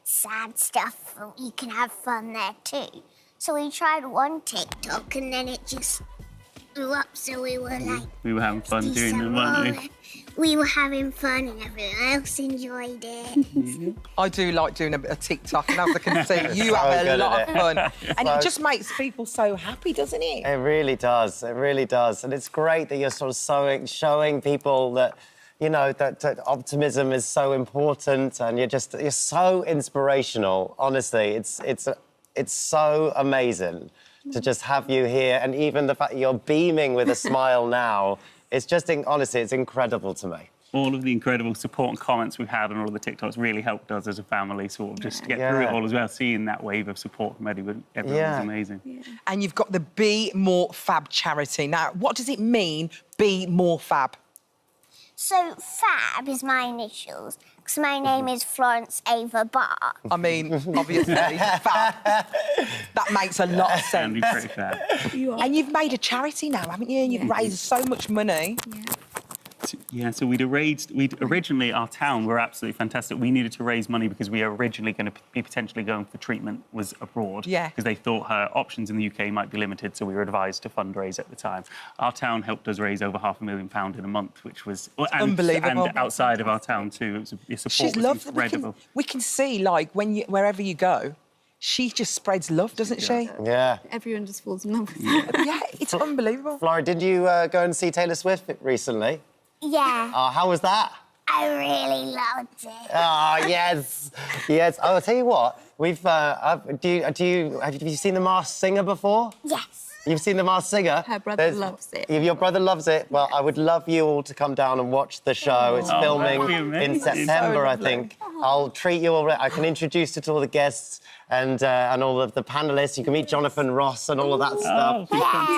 sad stuff. You can have fun there too. So we tried one TikTok and then it just blew up, so we were like... We were having fun doing them, weren't we? We were having fun and everyone else enjoyed it. I do like doing a TikTok, and as I can see, you have a lot of fun. And it just makes people so happy, doesn't it? It really does. It really does. And it's great that you're sort of showing people that, you know, that optimism is so important, and you're so inspirational. Honestly, it's so amazing to just have you here, and even the fact that you're beaming with a smile now. It's just, honestly, it's incredible to me. All of the incredible support and comments we've had on all of the TikToks really helped us as a family sort of just get through it all as well. Seeing that wave of support from everyone was amazing. Yeah. And you've got the Be More Fab charity. Now, what does it mean, Be More Fab? So Fab is my initials, because my name is Florence Ava Barr. I mean, obviously, Fab. That makes a lot of sense. Pretty fab. And you've made a charity now, haven't you? And you've raised so much money. Yeah, so originally, our town were absolutely fantastic. We needed to raise money because we were originally going to be potentially going for treatment was abroad. Yeah. Because they thought her options in the UK might be limited, so we were advised to fundraise at the time. Our town helped us raise over £500,000 in a month, which was... unbelievable. And outside of our town, too. The support was incredible. We can see, like, wherever you go, she just spreads love, doesn't she? Yeah. Everyone just falls in love with her. Yeah, it's unbelievable. Flora, did you go and see Taylor Swift recently? Yeah. Oh, how was that? I really loved it. Oh, yes. Yes. I'll tell you what, we've... have you seen The Masked Singer before? Yes. You've seen The Masked Singer? Her brother loves it. If your brother loves it, well, I would love you all to come down and watch the show. It's filming in September, I think. I'll treat you all... I can introduce you to all the guests and all of the panellists. You can meet Jonathan Ross and all of that stuff.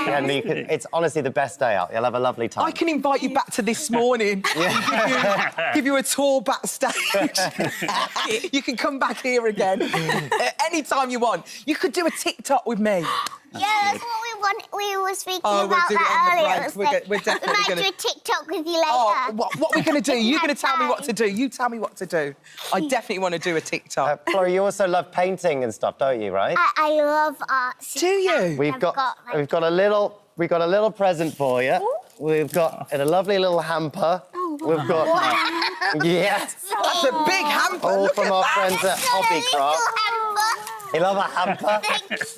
And it's honestly the best day out. You'll have a lovely time. I can invite you back to this morning. Give you a tour backstage. You can come back here again anytime you want. You could do a TikTok with me. Yeah, that's what we want. We were speaking about that earlier. We're definitely we might do a TikTok with you later. Oh, what are we going to do? You're going to tell me what to do. You tell me what to do. I definitely want to do a TikTok. Flora, you also love painting and stuff, don't you, right? I love art. Do you? We've got a little present for you. Ooh. We've got in a lovely little hamper. Oh, we've got yes, that's a big hamper. All from our friends at Hobbycraft. You love a hamper?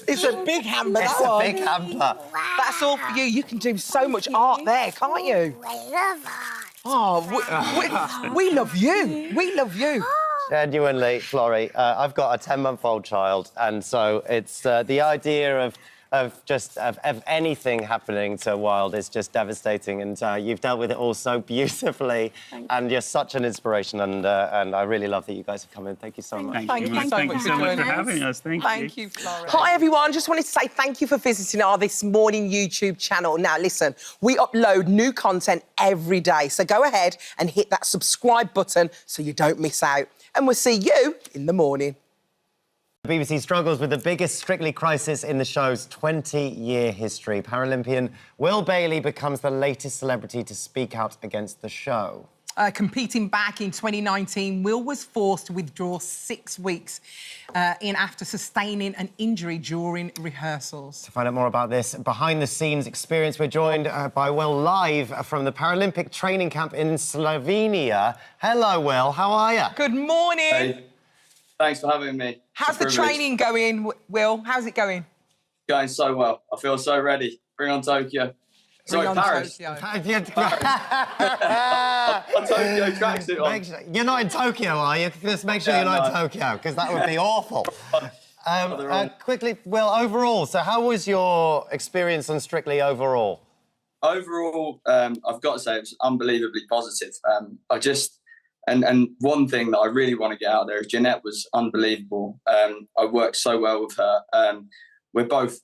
It's a big hamper. It's a big hamper. Wow. That's all for you. You can do so much art there, can't you? I love art. Oh, we love you. We love you. Genuinely, Florrie, I've got a 10-month-old child, and so it's the idea of of anything happening to Wild is just devastating, and you've dealt with it all so beautifully, and you're such an inspiration, and I really love that you guys have come in. Thank you so much. Thank you so much for having us. Thank you. Florence. Hi, everyone. Just wanted to say thank you for visiting our This Morning YouTube channel. Now, listen, we upload new content every day, so go ahead and hit that subscribe button so you don't miss out. And we'll see you in the morning. The BBC struggles with the biggest Strictly crisis in the show's 20-year history. Paralympian Will Bailey becomes the latest celebrity to speak out against the show. Competing back in 2019, Will was forced to withdraw 6 weeks in after sustaining an injury during rehearsals. To find out more about this behind-the-scenes experience, we're joined by Will live from the Paralympic training camp in Slovenia. Hello, Will. How are you? Good morning. Hey. Thanks for having me. How's the training going, Will? How's it going? Going so well. I feel so ready. Bring on Tokyo. Sorry, Paris. Tokyo tracksuit on. You're not in Tokyo, are you? Just make sure you're not in Tokyo, because that would be awful. Quickly, Will, overall, so how was your experience on Strictly overall? Overall, I've got to say, it was unbelievably positive. And one thing that I really want to get out there is Jeanette was unbelievable. I worked so well with her. We're both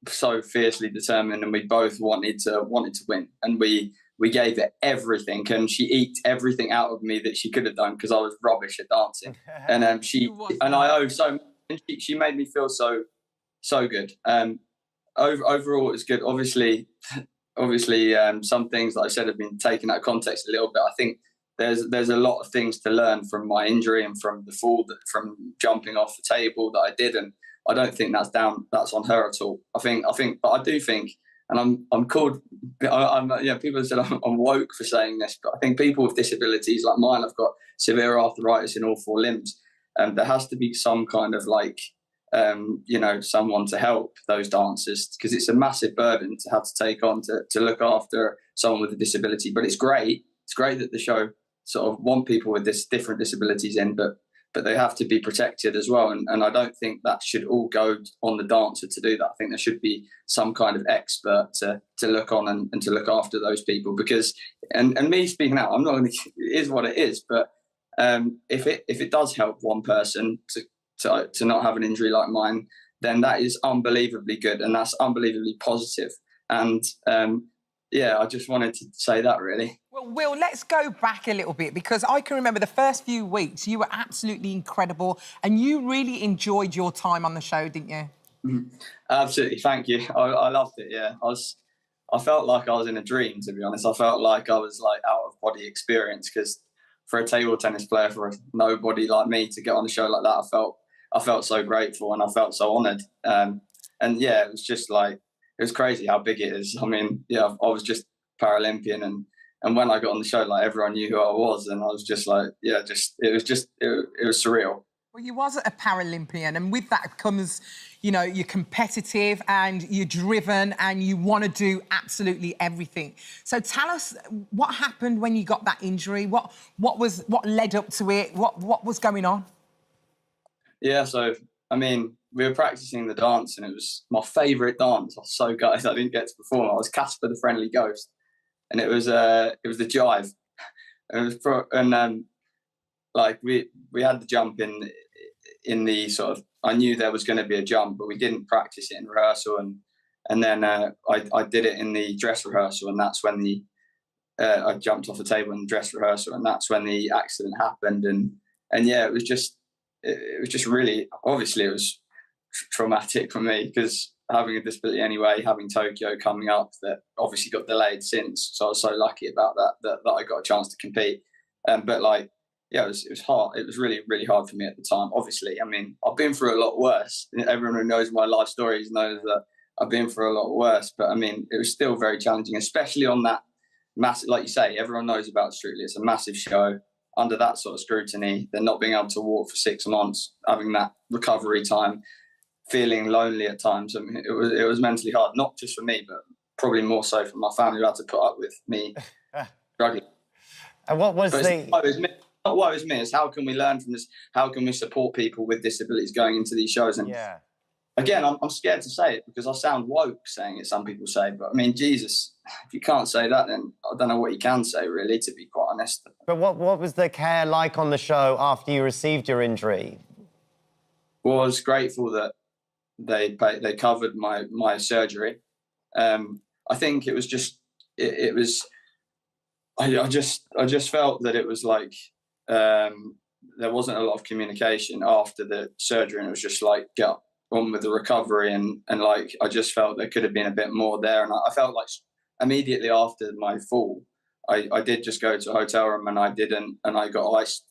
so fiercely determined, and we both wanted to win, and we gave it everything, and she eked everything out of me that she could have done because I was rubbish at dancing, and I owe so much, and she made me feel so good. Overall it was good. Obviously some things that I said have been taken out of context a little bit. I think there's a lot of things to learn from my injury and from the fall, from jumping off the table that I did, and I don't think that's on her at all. But I do think, and I'm called, people have said I'm woke for saying this, but I think people with disabilities like mine, I've got severe arthritis in all 4 limbs, and there has to be some kind of someone to help those dancers, because it's a massive burden to have to take on to look after someone with a disability. But it's great that the show sort of want people with different disabilities in, but they have to be protected as well. And I don't think that should all go on the dancer to do that. I think there should be some kind of expert to look on and to look after those people, because, and me speaking out, I'm not going to, it is what it is, but if it does help one person to not have an injury like mine, then that is unbelievably good, and that's unbelievably positive. And I just wanted to say that, really. Well, Will, let's go back a little bit, because I can remember the first few weeks you were absolutely incredible, and you really enjoyed your time on the show, didn't you? Mm-hmm. Absolutely, thank you. I loved it. Yeah, I felt like I was in a dream, to be honest. I felt like I was out of body experience, because for a table tennis player, for a nobody like me to get on a show like that, I felt so grateful, and I felt so honoured. It was just it was crazy how big it is. I mean, I was just Paralympian, and when I got on the show, everyone knew who I was, and I was just it was surreal. Well, you wasn't a Paralympian, and with that comes, you're competitive and you're driven and you want to do absolutely everything. So tell us what happened when you got that injury. What led up to it? What was going on? Yeah, so I mean, we were practicing the dance, and it was my favourite dance. I was so gutted I didn't get to perform. I was Casper the Friendly Ghost, and it was the jive. We had the jump in the sort of, I knew there was going to be a jump, but we didn't practice it in rehearsal, and then I did it in the dress rehearsal, and that's when I jumped off the table in the dress rehearsal, and that's when the accident happened, and it was just really, obviously it was traumatic for me, because having a disability anyway, having Tokyo coming up, that obviously got delayed since, so I was so lucky about that I got a chance to compete. It was hard. It was really, really hard for me at the time. Obviously, I mean, I've been through a lot worse. Everyone who knows my life stories knows that I've been through a lot worse, but I mean, it was still very challenging, especially on that massive, like you say, everyone knows about Strictly. It's a massive show. Under that sort of scrutiny, then not being able to walk for 6 months, having that recovery time, feeling lonely at times. I mean, it was mentally hard, not just for me, but probably more so for my family, who had to put up with me struggling. And what was not what was me, it's how can we learn from this? How can we support people with disabilities going into these shows? And again, I'm scared to say it because I sound woke saying it, some people say. But, I mean, Jesus, if you can't say that, then I don't know what you can say, really, to be quite honest. But what was the care like on the show after you received your injury? Was grateful that they covered my surgery. I think it was just it was. I just felt that it was like there wasn't a lot of communication after the surgery, and it was just like get on with the recovery, and like I just felt there could have been a bit more there, and I felt like immediately after my fall, I did just go to a hotel room and I got ice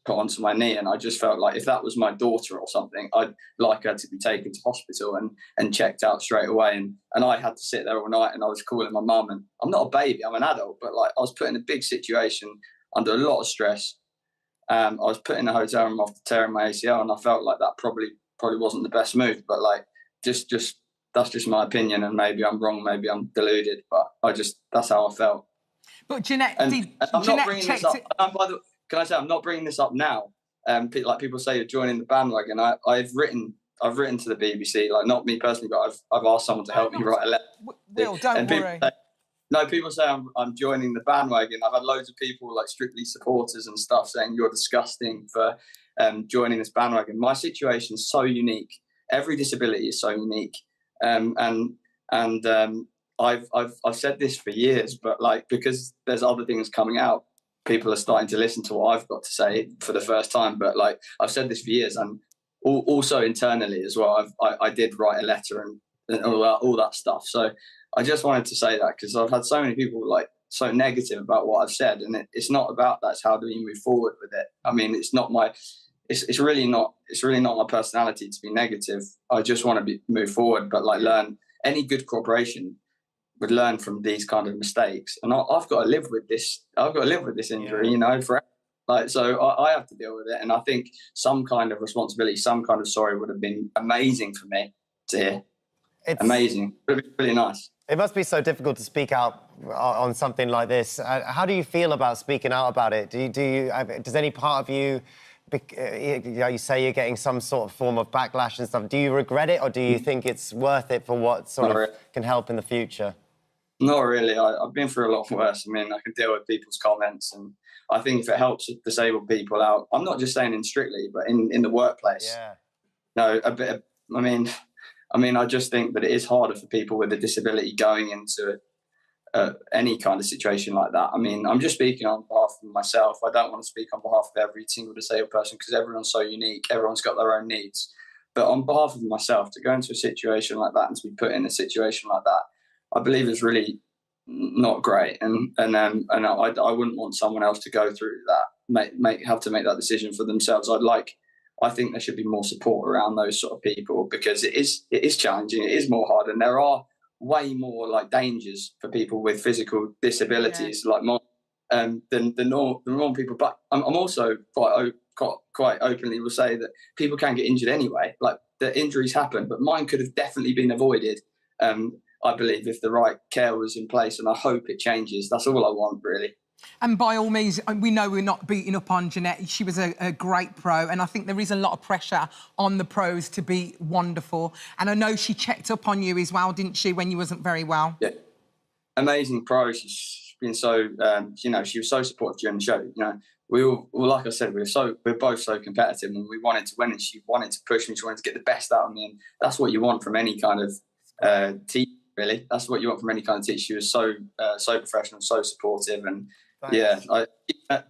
put onto my knee, and I just felt like if that was my daughter or something, I'd like her to be taken to hospital and checked out straight away, and I had to sit there all night, and I was calling my mum, and I'm not a baby, I'm an adult, but like I was put in a big situation under a lot of stress. I was put in a hotel room after tearing my ACL, and I felt like that probably wasn't the best move, but like just that's just my opinion, and maybe I'm wrong, maybe I'm deluded, but that's how I felt. But Jeanette, can I say I'm not bringing this up now? Like people say, you're joining the bandwagon. I've written to the BBC, like not me personally, but I've asked someone to help me write a letter. Will, don't worry. People say I'm joining the bandwagon. I've had loads of people, like Strictly supporters and stuff, saying you're disgusting for joining this bandwagon. My situation is so unique. Every disability is so unique, and I've said this for years, but like because there's other things coming out, people are starting to listen to what I've got to say for the first time. But like I've said this for years, and also internally as well. I did write a letter and all that stuff. So I just wanted to say that because I've had so many people like so negative about what I've said, and it's not about that. It's how do we move forward with it? I mean, it's really not my personality to be negative. I just want to move forward, but like learn. Any good corporation would learn from these kind of mistakes, and I've got to live with this. I've got to live with this injury, you know, forever. Like, so I have to deal with it, and I think some kind of responsibility, some kind of sorry would have been amazing for me to hear. Amazing, it would be really nice. It must be so difficult to speak out on something like this. How do you feel about speaking out about it? Does any part of you, you say you're getting some sort of form of backlash and stuff, do you regret it, or do you think it's worth it for what sort of can help in the future? Not really. I've been through a lot worse. I mean, I can deal with people's comments, and I think if it helps disabled people out, I'm not just saying in Strictly, but in the workplace. Yeah. No, a bit. I mean, I just think that it is harder for people with a disability going into any kind of situation like that. I mean, I'm just speaking on behalf of myself. I don't want to speak on behalf of every single disabled person because everyone's so unique. Everyone's got their own needs. But on behalf of myself, to go into a situation like that and to be put in a situation like that, I believe is really not great. And I wouldn't want someone else to go through that, have to make that decision for themselves. I think there should be more support around those sort of people because it is challenging. It is more hard, and there are way more like dangers for people with physical disabilities, like more than the normal people. But I'm also quite openly will say that people can get injured anyway. Like the injuries happen, but mine could have definitely been avoided. I believe if the right care was in place, and I hope it changes. That's all I want, really. And by all means, we know we're not beating up on Jeanette. She was a great pro, and I think there is a lot of pressure on the pros to be wonderful. And I know she checked up on you as well, didn't she, when you wasn't very well? Yeah, amazing pro. She's been so, she was so supportive during the show. You know, like I said, we're both so competitive, and we wanted to win, and she wanted to push me. She wanted to get the best out of me, and that's what you want from any kind of team. Really, that's what you want from any kind of teacher. She was so professional, so supportive, and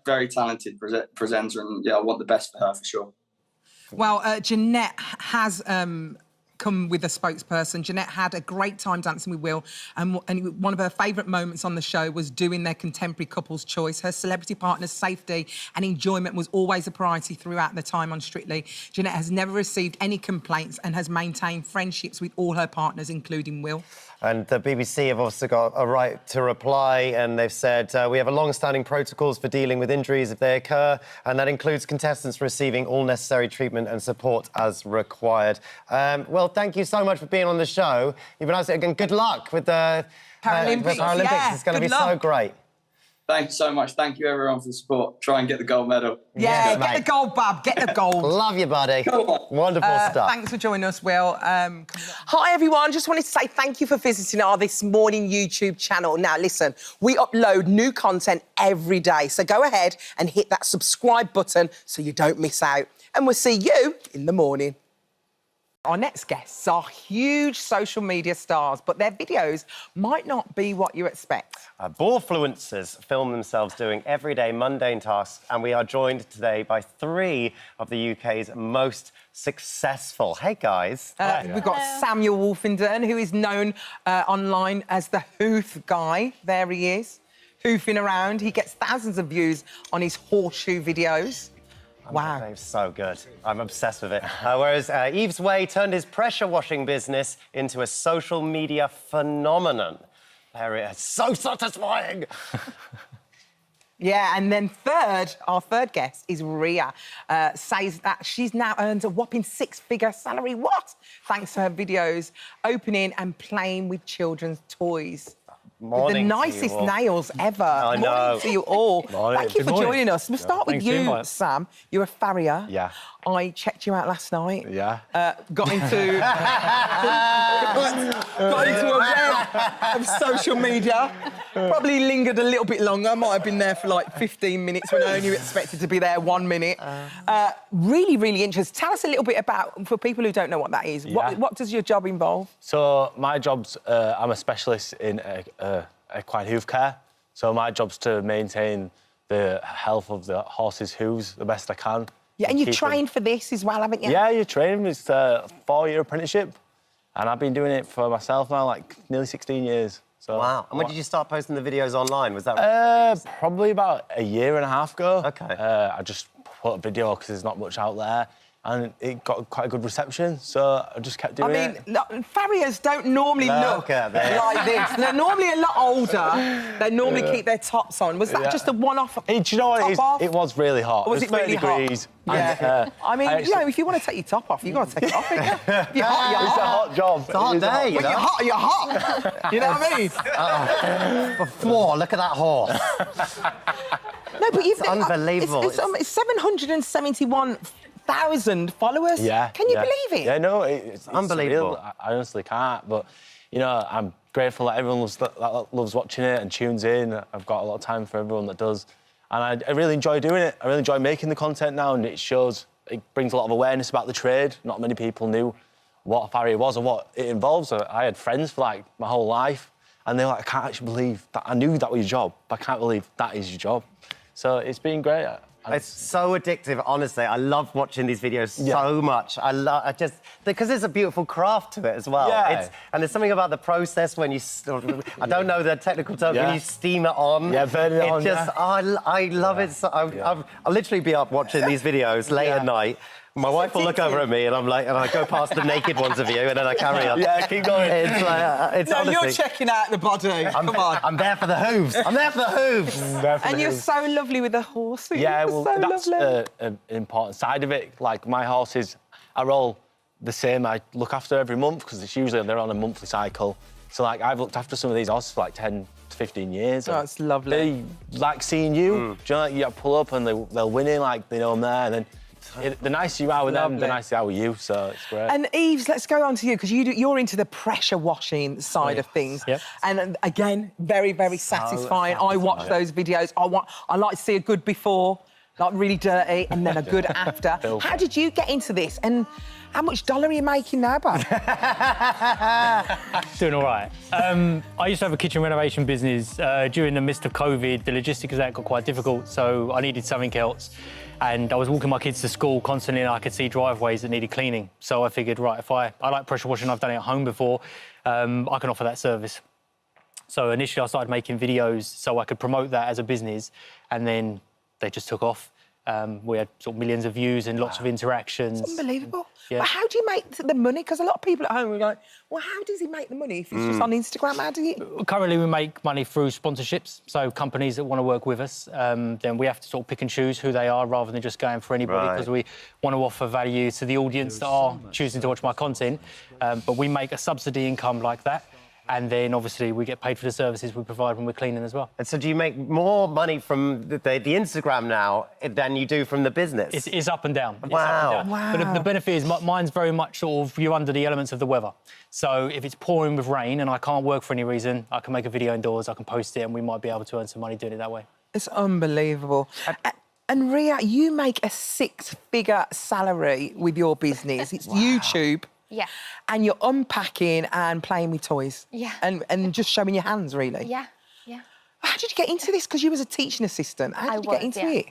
very talented presenter, and I want the best for her for sure. Well, Jeanette has come with a spokesperson. Jeanette had a great time dancing with Will, and one of her favourite moments on the show was doing their contemporary couples choice. Her celebrity partner's safety and enjoyment was always a priority throughout the time on Strictly. Jeanette has never received any complaints and has maintained friendships with all her partners, including Will. And the BBC have also got a right to reply, and they've said, we have a long-standing protocols for dealing with injuries if they occur, and that includes contestants receiving all necessary treatment and support as required. Well, thank you so much for being on the show. You've been nice, and good luck with the Paralympics. Yeah, it's going to be so great. Thank you so much. Thank you, everyone, for the support. Try and get the gold medal. Yeah, get the gold, Bab. Get the gold. Love you, buddy. Wonderful stuff. Thanks for joining us, Will. Hi, everyone. Just wanted to say thank you for visiting our This Morning YouTube channel. Now, listen, we upload new content every day, so go ahead and hit that subscribe button so you don't miss out. And we'll see you in the morning. Our next guests are huge social media stars, but their videos might not be what you expect. Borefluencers film themselves doing everyday mundane tasks, and we are joined today by 3 of the UK's most successful. Hey, guys. We've got Samuel Wolfenden, who is known online as the Hoof Guy. There he is, hoofing around. He gets thousands of views on his horseshoe videos. Wow. Dave's so good. I'm obsessed with it. Whereas Yves Way turned his pressure washing business into a social media phenomenon. There it is. So satisfying. Yeah, and then our third guest is Ria. Says that she's now earned a whopping 6-figure salary. What? Thanks to her videos opening and playing with children's toys. Morning the nicest nails ever. I know. Morning to you all. Morning. Thank you Good for morning. joining us. We'll start with you, Sam. You're a farrier. Yeah. I checked you out last night. Yeah. Got into a web of social media. Probably lingered a little bit longer. Might have been there for like 15 minutes when I only expected to be there 1 minute. Really, really interesting. Tell us a little bit about, for people who don't know what that is, what does your job involve? So my job's, I'm a specialist in equine hoof care. So my job's to maintain the health of the horse's hooves the best I can. Yeah, and you've trained for this as well, haven't you? Yeah, you train. It's a 4-year apprenticeship. And I've been doing it for myself now, like, nearly 16 years. So, wow. And when did you start posting the videos online? Was that... probably about a year and a half ago. OK. I just put a video because there's not much out there. And it got quite a good reception, so I just kept doing it. I mean, farriers don't normally look like this. They're normally a lot older. They normally keep their tops on. Was that just a one-off? Do you know what it is? It was really hot. Or was it really 30 degrees. hot? Yeah. I mean, you know, if you want to take your top off, you've got to take it off. If you're hot, you're hot. It's a hot job. It's a hot day, you know? When you're hot, you're hot. You know what I mean? Floor, look at that horse. No, but you've... It's unbelievable. It's 771,000 followers. Yeah. Can you believe it? Yeah, no, it's unbelievable. Surreal. I honestly can't. But, you know, I'm grateful that everyone loves watching it and tunes in. I've got a lot of time for everyone that does. And I really enjoy doing it. I really enjoy making the content now, and it brings a lot of awareness about the trade. Not many people knew what a farrier was and what it involves. I had friends for, like, my whole life, and they were like, I can't actually believe that. I knew that was your job, but I can't believe that is your job. So it's been great. It's so addictive, honestly. I love watching these videos so much. I just because there's a beautiful craft to it as well. Yeah. And there's something about the process when you, I don't know the technical term, when you steam it on. Yeah, burn it on. I love it. So I'll literally be up watching these videos late at night. My wife will look over at me and I'm like, and I go past the naked ones of you and then I carry on. Yeah, keep going. It's like, it's no, honestly, you're checking out the body. Come on. I'm there for the hooves. I'm there for the hooves. And you're so lovely with the horse. Yeah, well, so that's lovely. an important side of it. Like, my horses are all the same. I look after every month because it's usually they're on a monthly cycle. So, like, I've looked after some of these horses for, like, 10 to 15 years. Oh, it's lovely. They like seeing you. Do you know, like, you pull up and they'll win in, like, they know I'm there, and then the nicer you are with them, the nicer they are with you, so it's great. And Yves, let's go on to you, because you're into the pressure washing side of things. Yep. And again, very, very satisfying. I watch those videos. I like to see a good before, like really dirty, and then a good after. How did you get into this? And how much dollar are you making now, bud? Doing all right. I used to have a kitchen renovation business. During the midst of COVID, the logistics of that got quite difficult, so I needed something else. And I was walking my kids to school constantly, and I could see driveways that needed cleaning. So I figured, right, if I like pressure washing, I've done it at home before, I can offer that service. So initially I started making videos so I could promote that as a business, and then they just took off. We had sort of millions of views and lots of interactions. It's unbelievable. Yeah. But how do you make the money? Because a lot of people at home are like, well, how does he make the money if he's just on Instagram? How do you... Currently, we make money through sponsorships, so companies that want to work with us. Then we have to sort of pick and choose who they are rather than just going for anybody, because we want to offer value to the audience that are choosing to watch my content. But we make a subsidy income like that. And then, obviously, we get paid for the services we provide when we're cleaning as well. And so do you make more money from the Instagram now than you do from the business? It's up and down. It's Wow. up and down. But the benefit is mine's very much sort of you're under the elements of the weather. So if it's pouring with rain and I can't work for any reason, I can make a video indoors, I can post it, and we might be able to earn some money doing it that way. It's unbelievable. And Ria, you make a 6-figure salary with your business. It's YouTube. Yeah. And you're unpacking and playing with toys. Yeah. And just showing your hands, really. Yeah, yeah. How did you get into this? Because you was a teaching assistant. How did you get into it?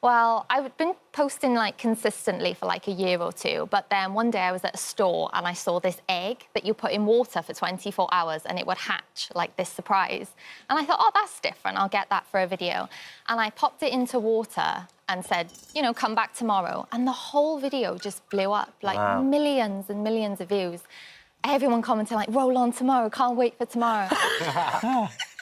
Well, I've been posting like consistently for like a year or two, but then one day I was at a store and I saw this egg that you put in water for 24 hours and it would hatch like this surprise. And I thought, oh, that's different. I'll get that for a video. And I popped it into water and said, you know, come back tomorrow. And the whole video just blew up, like millions and millions of views. Everyone commented like, roll on tomorrow, can't wait for tomorrow.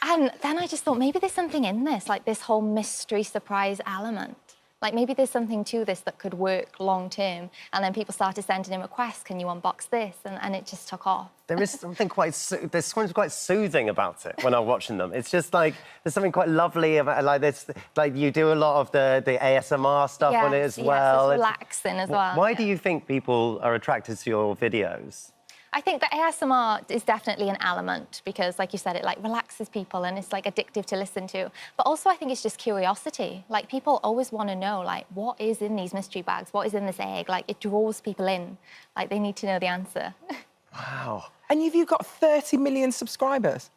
And then I just thought, maybe there's something in this, like this whole mystery surprise element. Like maybe there's something to this that could work long term. And then people started sending in requests, can you unbox this? And it just took off. There is something quite soothing about it when I'm watching them. It's just like, there's something quite lovely about like this, like you do a lot of the ASMR stuff on it as well. Yes, it's relaxing as well. Why do you think people are attracted to your videos? I think that ASMR is definitely an element because, like you said, it like relaxes people and it's like addictive to listen to. But also I think it's just curiosity. Like people always want to know like what is in these mystery bags, what is in this egg. Like it draws people in. Like they need to know the answer. Wow. And you've got 30 million subscribers?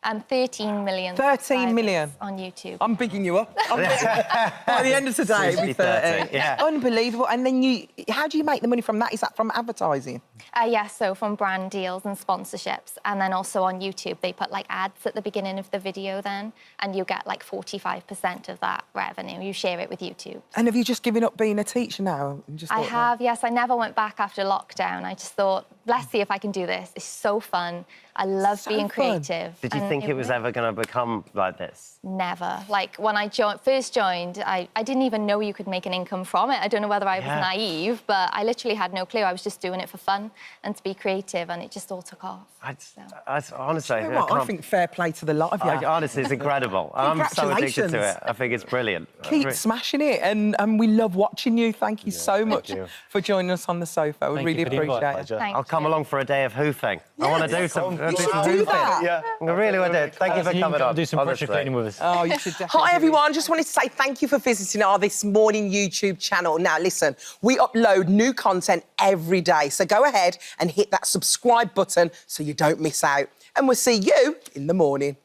13 million. 13 million on YouTube. I'm bigging you up. By the end of today, it'll be 30. Yeah. Unbelievable. And then how do you make the money from that? Is that from advertising? Yeah, so from brand deals and sponsorships. And then also on YouTube, they put like ads at the beginning of the video then, and you get like 45% of that revenue. You share it with YouTube. And have you just given up being a teacher now? I have, yes. I never went back after lockdown. I just thought, let's see if I can do this. It's so fun. I love being creative. Did you think it was ever going to become like this? Never. Like, when I first joined, I didn't even know you could make an income from it. I don't know whether I was naive, but I literally had no clue. I was just doing it for fun and to be creative, and it just all took off. Honestly, You know what? I think fair play to the lot of you. Honestly, it's incredible. I'm so addicted to it. I think it's brilliant. Keep smashing it, and we love watching you. Thank you so much for joining us on the sofa. We really appreciate it. I'll come along for a day of hoofing. I want to do some. You should do that. Yeah, I really want to. Thank you for coming on. Do some pressure cleaning with us. Oh, you should definitely. Hi, everyone. Just wanted to say thank you for visiting our This Morning YouTube channel. Now, listen, we upload new content every day, so go ahead and hit that subscribe button so you don't miss out. And we'll see you in the morning.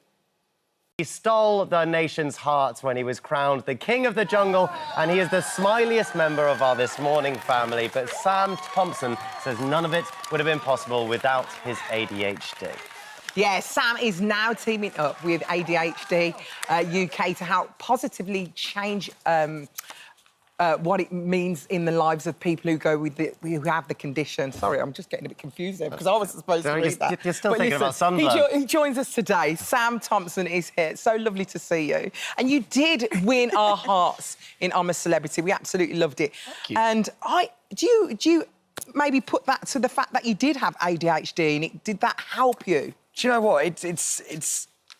He stole the nation's hearts when he was crowned the King of the Jungle, and he is the smiliest member of our This Morning family. But Sam Thompson says none of it would have been possible without his ADHD. Yeah, Sam is now teaming up with ADHD UK to help positively change what it means in the lives of people who go with who have the condition. Sorry, I'm just getting a bit confused there because I wasn't supposed to read that. You're still thinking about sunburn. He joins us today. Sam Thompson is here. So lovely to see you. And you did win our hearts in I'm a Celebrity. We absolutely loved it. Thank you. And do you maybe put that to the fact that you did have ADHD and did that help you? Do you know what?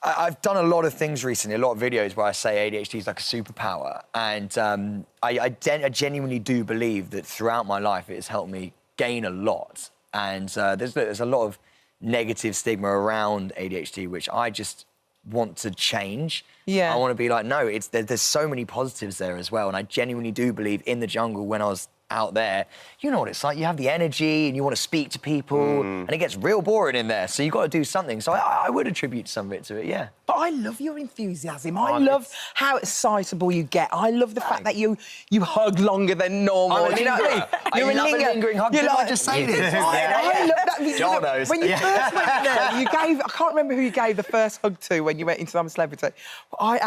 I've done a lot of things recently, a lot of videos where I say ADHD is like a superpower. And I genuinely do believe that throughout my life it has helped me gain a lot. And there's a lot of negative stigma around ADHD, which I just want to change. Yeah. I want to be like, no, there's so many positives there as well. And I genuinely do believe in the jungle when I was out there, you know what it's like. You have the energy and you want to speak to people and it gets real boring in there. So you've got to do something. So I would attribute some of it to it, yeah. But I love your enthusiasm. I love how excitable you get. I love the fact that you hug longer than normal. You know what I mean? You're a lingering hug. Didn't I just say this? I love that. John knows. When you first went in there, you gave... I can't remember who you gave the first hug to when you went into I'm a Celebrity. But I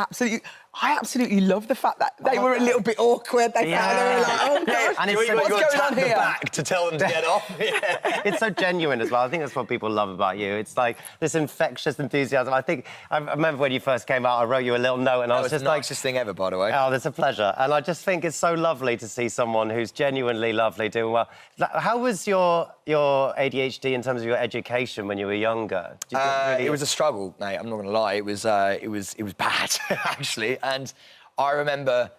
absolutely love the fact that they were a little bit awkward. They found they were like, oh, gosh. And And it's What's so, going on here? Back to tell them to get off. It's so genuine as well. I think that's what people love about you. It's like this infectious enthusiasm. I remember when you first came out, I wrote you a little note, and I was just the like, nicest thing ever, by the way. oh, that's a pleasure. And I just think it's so lovely to see someone who's genuinely lovely doing well. How was your ADHD in terms of your education when you were younger? It was a struggle, mate. I'm not going to lie. It was bad, actually. And I remember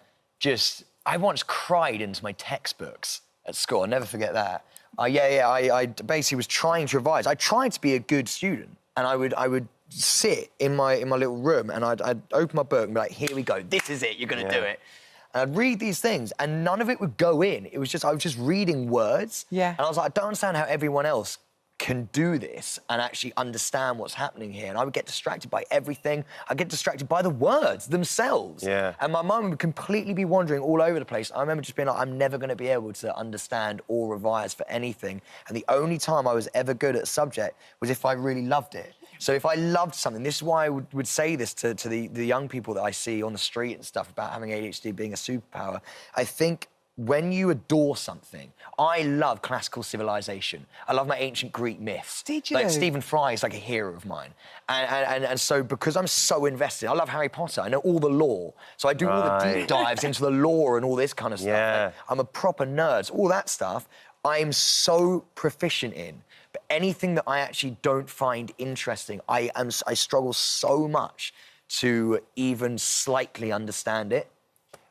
I once cried into my textbooks at school. I'll never forget that. I basically was trying to revise. I tried to be a good student, and I would sit in my little room, and I'd open my book and be like, here we go, this is it, you're going to do it. And I'd read these things, and none of it would go in. I was just reading words. Yeah. And I was like, I don't understand how everyone else can do this and actually understand what's happening here. And I would get distracted by everything. I'd get distracted by the words themselves. Yeah. And my mind would completely be wandering all over the place. I remember just being like, I'm never going to be able to understand or revise for anything. And the only time I was ever good at a subject was if I really loved it. So if I loved something, this is why I would say this to the young people that I see on the street and stuff about having ADHD being a superpower. I think when you adore something, I love classical civilization. I love my ancient Greek myths. Did you? Like Stephen Fry is like a hero of mine. And so because I'm so invested, I love Harry Potter. I know all the lore. So I do all the deep dives into the lore and all this kind of stuff. Yeah. Like, I'm a proper nerd. So all that stuff, I'm so proficient in. But anything that I actually don't find interesting, I struggle so much to even slightly understand it.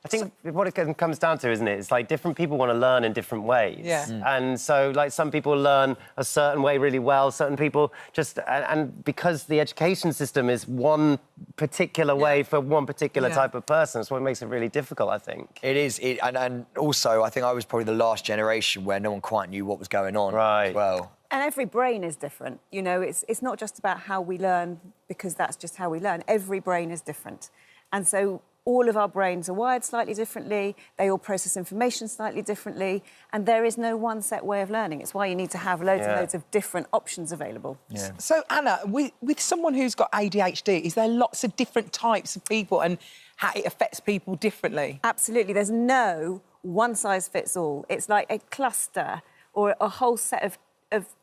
I think what it comes down to, isn't it? It's like different people want to learn in different ways. Yeah. And so, like, some people learn a certain way really well, certain people just... And because the education system is one particular way for one particular type of person, that's what makes it really difficult, I think. It is. And also, I think I was probably the last generation where no one quite knew what was going on as well. And every brain is different. You know, it's not just about how we learn because that's just how we learn. Every brain is different. And so all of our brains are wired slightly differently. They all process information slightly differently. And there is no one set way of learning. It's why you need to have loads and loads of different options available. Yeah. So, Anna, with someone who's got ADHD, is there lots of different types of people and how it affects people differently? Absolutely. There's no one-size-fits-all. It's like a cluster or a whole set of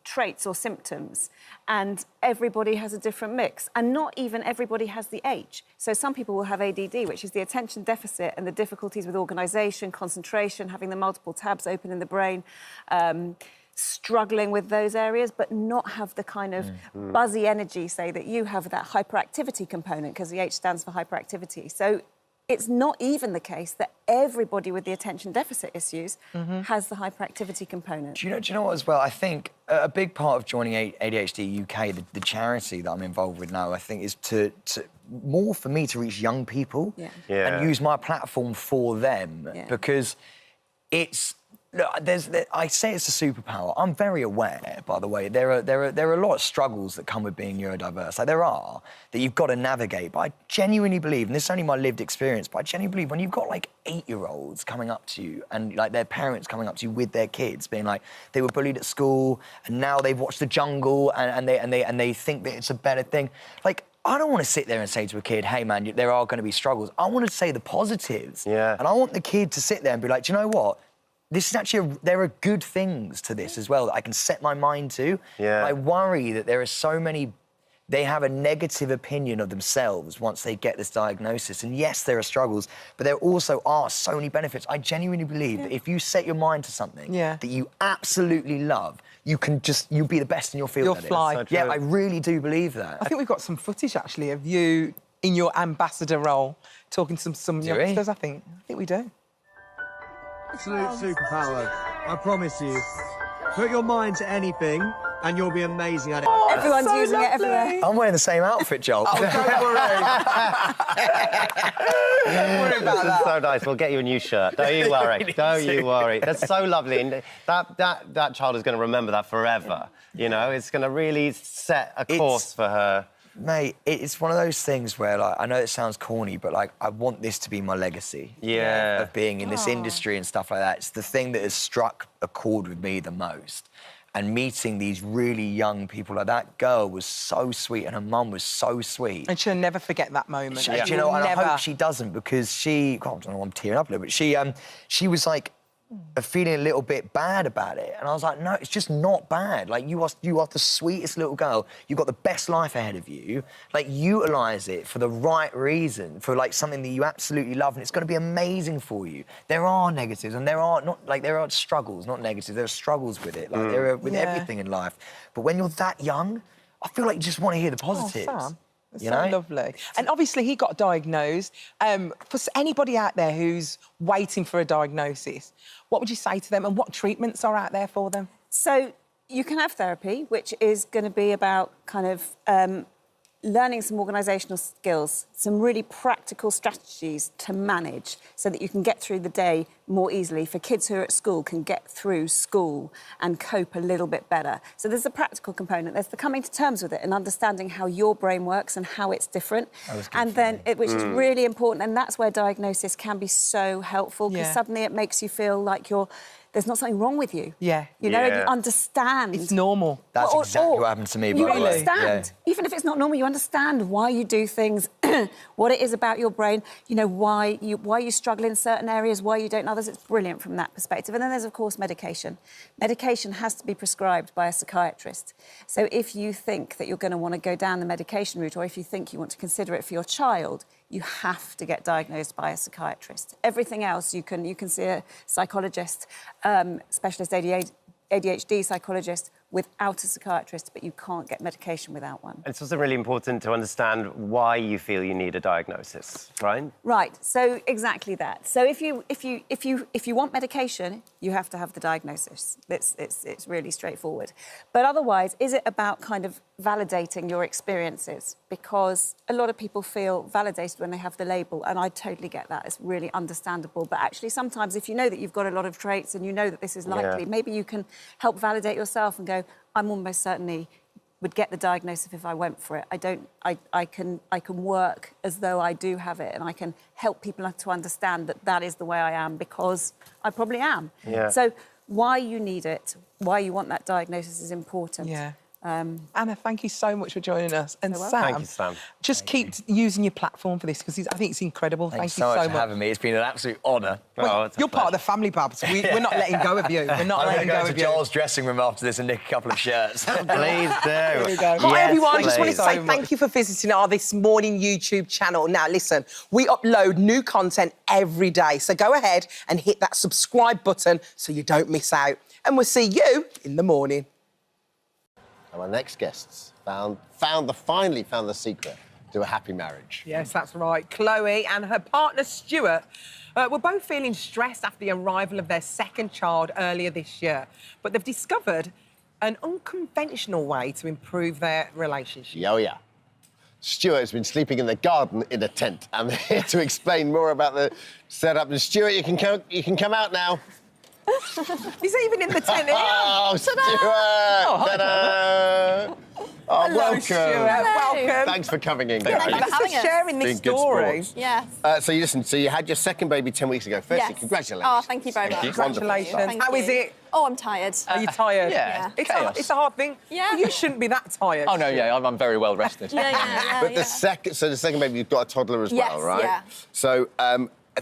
traits or symptoms, and everybody has a different mix, and not even everybody has the H. So some people will have ADD, which is the attention deficit and the difficulties with organisation, concentration, having the multiple tabs open in the brain, struggling with those areas, but not have the kind of buzzy energy, say, that you have, that hyperactivity component, because the H stands for hyperactivity. So it's not even the case that everybody with the attention deficit issues has the hyperactivity component. Do you know what, as well? I think a big part of joining ADHD UK, the charity that I'm involved with now, I think, is to more for me to reach young people and use my platform for them because it's... Look, I say it's a superpower. I'm very aware, by the way, there are a lot of struggles that come with being neurodiverse. Like, there are, that you've got to navigate. But I genuinely believe, and this is only my lived experience, but I genuinely believe when you've got, like, 8-year-olds coming up to you and, like, their parents coming up to you with their kids, being like, they were bullied at school and now they've watched The Jungle and they think that it's a better thing. Like, I don't want to sit there and say to a kid, hey, man, there are going to be struggles. I want to say the positives. Yeah. And I want the kid to sit there and be like, do you know what? This is actually, there are good things to this as well that I can set my mind to. Yeah. I worry that there are so many, they have a negative opinion of themselves once they get this diagnosis. And yes, there are struggles, but there also are so many benefits. I genuinely believe that if you set your mind to something that you absolutely love, you'll be the best in your field. You'll fly. So yeah, I really do believe that. I think we've got some footage, actually, of you in your ambassador role, talking to some youngsters, I think we do. Absolute superpower, I promise you. Put your mind to anything and you'll be amazing at it. Oh, everyone's using it everywhere. I'm wearing the same outfit, Joel. Oh, don't worry. Don't worry about that. So nice. We'll get you a new shirt. Don't you worry. Don't you worry. That's so lovely. And that child is going to remember that forever. You know, it's going to really set a course for her. Mate, it's one of those things where, like, I know it sounds corny, but, like, I want this to be my legacy. Yeah. Of being in this industry and stuff like that. It's the thing that has struck a chord with me the most. And meeting these really young people, like, that girl was so sweet and her mum was so sweet. And she'll never forget that moment. Do you know, and I hope she doesn't, because she... God, I don't know, I'm tearing up a little bit. She was, like, of feeling a little bit bad about it. And I was like, no, it's just not bad. Like, you are the sweetest little girl. You've got the best life ahead of you. Like, utilise it for the right reason, for, like, something that you absolutely love, and it's going to be amazing for you. There are negatives, and there are struggles, not negatives. There are struggles with it, like, there are with everything in life. But when you're that young, I feel like you just want to hear the positives. Oh, Sam. That's you so know? lovely. And obviously he got diagnosed. For anybody out there who's waiting for a diagnosis, what would you say to them, and what treatments are out there for them? So you can have therapy, which is going to be about kind of learning some organisational skills, some really practical strategies to manage so that you can get through the day more easily. For kids who are at school, can get through school and cope a little bit better. So there's a practical component. There's the coming to terms with it and understanding how your brain works and how it's different. And then, which is really important, and that's where diagnosis can be so helpful, because suddenly it makes you feel like there's not something wrong with you. Yeah. You know, you understand. It's normal. That's exactly what happened to me, by the way. You understand. Even if it's not normal, you understand why you do things, what it is about your brain, you know, why you struggle in certain areas, why you don't in others. It's brilliant from that perspective. And then there's, of course, medication. Medication has to be prescribed by a psychiatrist. So if you think that you're going to want to go down the medication route, or if you think you want to consider it for your child, you have to get diagnosed by a psychiatrist. Everything else, you can see a psychologist, specialist ADHD psychologist, without a psychiatrist, but you can't get medication without one. It's also really important to understand why you feel you need a diagnosis, right? Right. So exactly that. So if you want medication, you have to have the diagnosis. It's really straightforward. But otherwise, is it about kind of validating your experiences? Because a lot of people feel validated when they have the label, and I totally get that. It's really understandable. But actually, sometimes if you know that you've got a lot of traits and you know that this is likely, maybe you can help validate yourself and go, I'm almost certainly would get the diagnosis if I went for it. I can work as though I do have it, and I can help people to understand that that is the way I am, because I probably am. Yeah. So why you need it, why you want that diagnosis is important. Yeah. Anna, thank you so much for joining us. And You're Sam, Thank you, Sam. just keep using your platform for this, because I think it's incredible. Thanks Thank you so so much for having me. It's been an absolute honour. Well, you're part of the family, Babs. We're not letting go of you. We're not letting go to of you. Joel's dressing room after this and nick a couple of shirts. Please do. There we go. Right, everyone, I just wanted to say thank you for visiting our This Morning YouTube channel. Now, listen, we upload new content every day, so go ahead and hit that subscribe button so you don't miss out. And we'll see you in the morning. Our next guests finally found the secret to a happy marriage. Yes, that's right. Chloe and her partner, Stuart, were both feeling stressed after the arrival of their second child earlier this year. But they've discovered an unconventional way to improve their relationship. Oh, yeah. Stuart has been sleeping in the garden in a tent. I'm here to explain more about the setup. And Stuart, you can come out now. He's even in the tent. Oh, Stuart! Ta-da! Oh, Hello, welcome. Stuart. Welcome. Thanks for coming in, Thank guys. you for sharing this story. Yes. So you had your second baby 10 weeks ago. Firstly, Yes. congratulations. Oh, thank you very much. Congratulations. Thank How is you. it? Oh, I'm tired. Are you tired? Yeah. It's a hard thing. Yeah. Well, you shouldn't be that tired. Oh, no, yeah, I'm very well rested. But the second baby, you've got a toddler as well, Yes, right? yeah. So,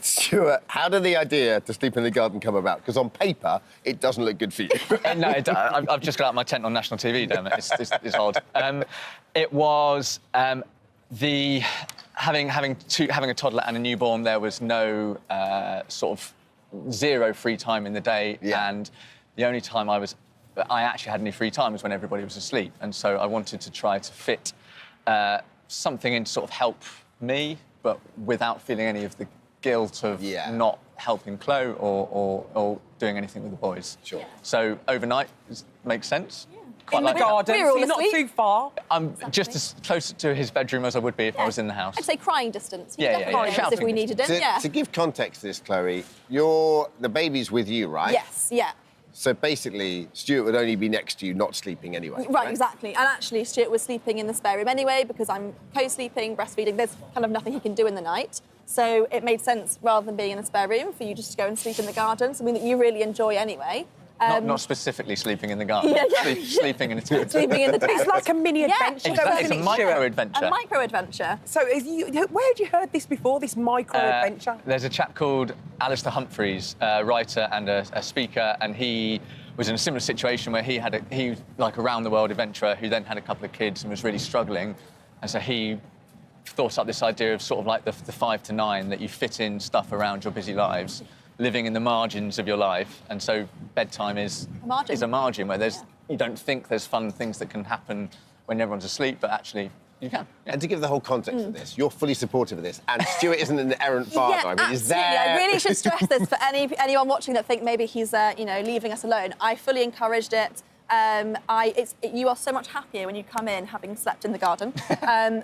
Stuart, how did the idea to sleep in the garden come about? Because on paper, it doesn't look good for you. No, I've just got out my tent on national TV, damn it. It's odd. It was having a toddler and a newborn. There was no sort of zero free time in the day, and the only time I actually had any free time was when everybody was asleep. And so I wanted to try to fit something in to sort of help me, but without feeling any of the guilt of not helping Chloe or doing anything with the boys. Sure. So overnight makes sense. In the garden, so you're not too far. I'm just as close to his bedroom as I would be if I was in the house. I'd say crying distance. Yeah. If we needed it, To give context to this, Chloe, the baby's with you, right? Yes, yeah. So basically, Stuart would only be next to you, not sleeping anyway. Right, exactly. And actually, Stuart was sleeping in the spare room anyway, because I'm co-sleeping, breastfeeding. There's kind of nothing he can do in the night. So it made sense, rather than being in the spare room, for you just to go and sleep in the garden, something that you really enjoy anyway. Not specifically sleeping in the garden. Sleeping in a tent. Sleeping in the tent. It's like a mini adventure. It's a micro-adventure. A micro-adventure. So, where had you heard this before, this micro-adventure? There's a chap called Alistair Humphreys, a writer and a speaker, and he was in a similar situation where he was like a round-the-world adventurer who then had a couple of kids and was really struggling. And so he thought up this idea of sort of like the 5 to 9, that you fit in stuff around your busy lives, living in the margins of your life. And so bedtime is a margin where you don't think there's fun things that can happen when everyone's asleep, but actually you can. And to give the whole context of this, you're fully supportive of this, and Stuart isn't an errant father. Yeah, I mean, absolutely. I really should stress this for anyone watching that think maybe he's, leaving us alone. I fully encouraged it. You are so much happier when you come in having slept in the garden.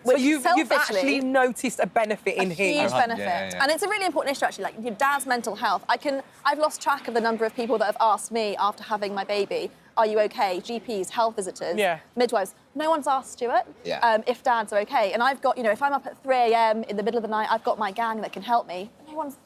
So you've actually noticed a benefit in him. Huge benefit. And it's a really important issue, actually, like your dad's mental health. I've lost track of the number of people that have asked me after having my baby, are you okay? GPs, health visitors, midwives. No one's asked Stuart if dads are okay. And I've got, if I'm up at 3 a.m. in the middle of the night, I've got my gang that can help me.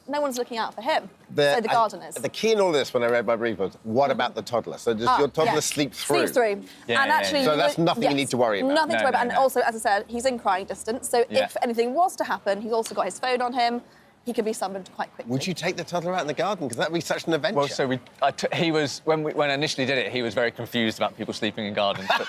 No one's looking out for him. So the garden is. The key in all this, when I read my brief, was what about the toddler? So does your toddler sleep through? Sleeps through. And actually, so that's nothing you need to worry about. Nothing to worry about. And also, as I said, he's in crying distance. So if anything was to happen, he's also got his phone on him. He can be summoned quite quickly. Would you take the toddler out in the garden? Because that would be such an adventure. Well, so he was, when I initially did it, he was very confused about people sleeping in gardens. But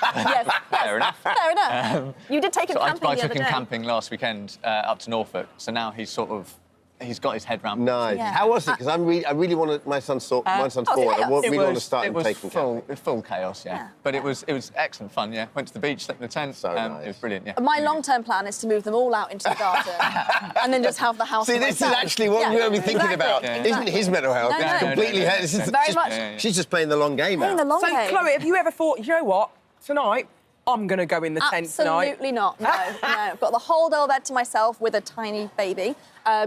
fair enough. Fair enough. You did take him camping the other day. I took him camping last weekend up to Norfolk. So now he's got his head round. Nice. Yeah. How was it? Because I really want to. My son's 4. I really want to start him taking camping. Full chaos, yeah. But it was excellent fun, yeah. Went to the beach, slept in the tent. So nice. It was brilliant, yeah. My long-term plan is to move them all out into the garden and then just have the house. See, this is actually what you're going to be thinking about. Isn't his mental health? No, it's completely. Very much. She's just playing the long game. Playing the long game. Chloe, have you ever thought, you know what, tonight I'm going to go in the tent tonight? Absolutely not. No. I've got the whole double bed to myself with a tiny baby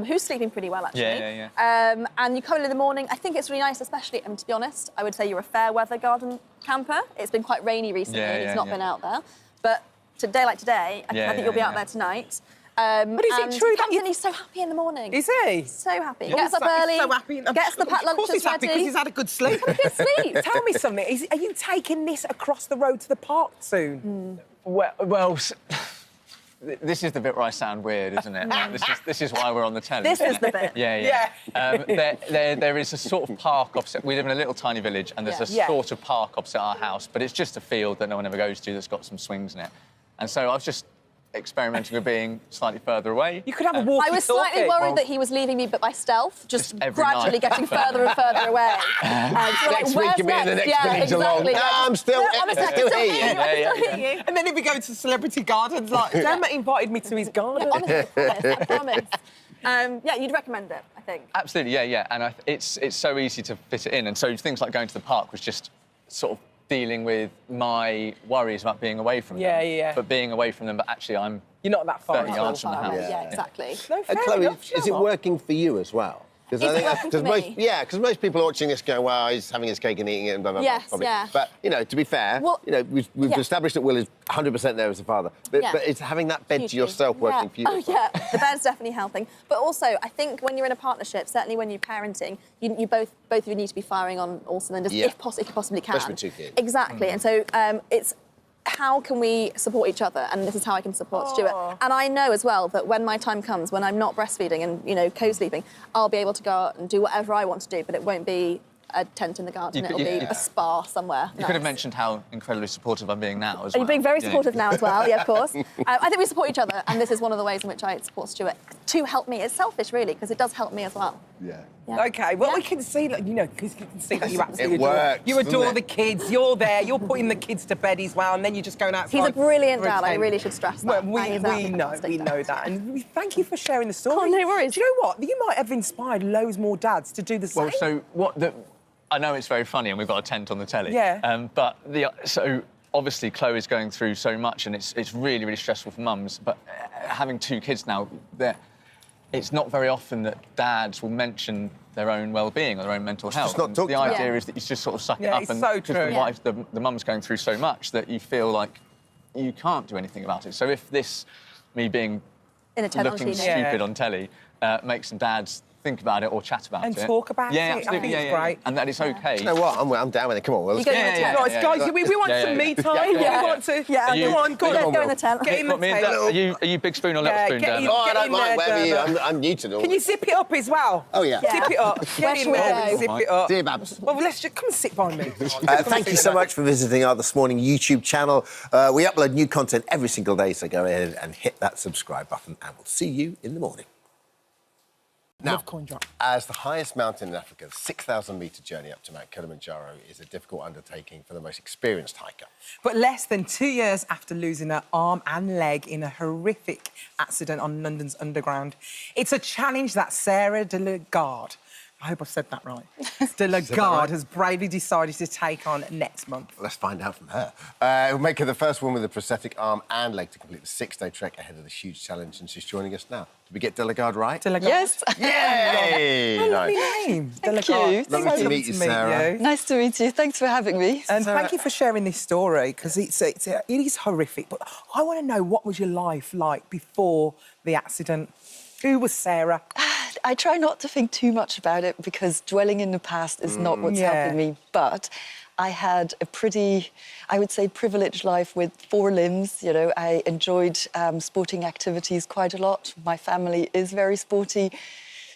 who's sleeping pretty well, actually. And you come in the morning. I think it's really nice, especially, to be honest, I would say you're a fair weather garden camper. It's been quite rainy recently. He's not been out there. But today, like today, I think you'll be out there tonight. But is it true that he's so happy in the morning? Is he? So happy. Gets up early. So happy. Gets the packed lunches he's happy ready. because he's had a good sleep. Tell me something. Are you taking this across the road to the park soon? Well, this is the bit where I sound weird, isn't it? This is why we're on the telly. This is the bit. Yeah. There is a sort of park opposite. We live in a little tiny village, and there's a sort of park opposite our house, but it's just a field that no one ever goes to that's got some swings in it. And so I was just experimenting with being slightly further away. You could have a walkie-talkie. I was slightly worried that he was leaving me, but by stealth, just gradually getting further and further away. Next week you'll be in the next village along. No, I'm still here. And then he'd be going to celebrity gardens like, damn it, he invited me to his garden. Honestly, I promise. You'd recommend it, I think. Absolutely, yeah. And it's so easy to fit it in. And so things like going to the park was just sort of dealing with my worries about being away from them. But being away from them, but actually you're not that far. 30 yards from the house. Yeah, exactly. No, fair Chloe, enough, is it working for you as well? It's working for me. Because most people are watching this going, well, he's having his cake and eating it and blah, blah, blah. Yes, yeah. But, to be fair, we've established that Will is 100% there as a father. But it's having that bed to yourself working for you. Oh, yeah. The bed's definitely helping. But also, I think when you're in a partnership, certainly when you're parenting, you both of you need to be firing on all cylinders if you possibly can. Especially with 2 kids. Exactly. And so it's how can we support each other? And this is how I can support Stuart. And I know as well that when my time comes, when I'm not breastfeeding and, co-sleeping, I'll be able to go out and do whatever I want to do, but it won't be a tent in the garden. It'll be a spa somewhere. You could have mentioned how incredibly supportive I'm being now as well. You're being very supportive now as well, yeah, of course. I think we support each other, and this is one of the ways in which I support Stuart to help me. It's selfish, really, because it does help me as well. Yeah. OK, well, we can see, because you can see that you absolutely you adore the kids. You're there, you're putting the kids to bed as well, and then you're just going outside. He's a brilliant dad, I really should stress that. Well, we know that, and we thank you for sharing the story. Oh, no worries. Do you know what? You might have inspired loads more dads to do the same. Well, so I know it's very funny, and we've got a tent on the telly. Yeah. So obviously Chloe's going through so much, and it's really, really stressful for mums. But having 2 kids now, it's not very often that dads will mention their own well-being or their own mental health. The idea is that you just sort of suck it up, it's and so true. the wife, the mum's going through so much that you feel like you can't do anything about it. So if me being looking stupid on telly makes some dads think about it or chat about and it. talk about yeah, it. Absolutely. I think yeah, it's yeah. great. And that it's okay. You know what? I'm down with it. Come on, well, let's go in the tent. Guys, we want some me time. We want to. Go on, go on. Go in the tent. Get in the tent. Are you big spoon or little spoon, Dan? I don't mind. Whatever you. I'm new to it all. Can you zip it up as well? Oh, yeah. Zip it up. Where Get shall in we there go? and zip it up. Dear Babs. Well, let's just come and sit by me. Thank you so much for visiting our This Morning YouTube channel. We upload new content every single day, so go ahead and hit that subscribe button, and we'll see you in the morning. Now, as the highest mountain in Africa, the 6,000-metre journey up to Mount Kilimanjaro is a difficult undertaking for the most experienced hiker. But less than 2 years after losing her arm and leg in a horrific accident on London's Underground, it's a challenge that Sarah de la Garde, I hope I've said that right, de la Garde has bravely decided to take on next month. Let's find out from her. It will make her the first woman with a prosthetic arm and leg to complete the 6-day trek ahead of this huge challenge, and she's joining us now. Did we get de la Garde right? De la Garde? Yes. Yay! Oh, lovely name. Thank you. Lovely to meet you, Sarah. Nice to meet you. Thanks for having me. And thank you for sharing this story, because it is horrific. But I want to know, what was your life like before the accident? Who was Sarah? I try not to think too much about it, because dwelling in the past is not what's helping me. But I had a pretty, I would say, privileged life with 4 limbs. You know, I enjoyed sporting activities quite a lot. My family is very sporty.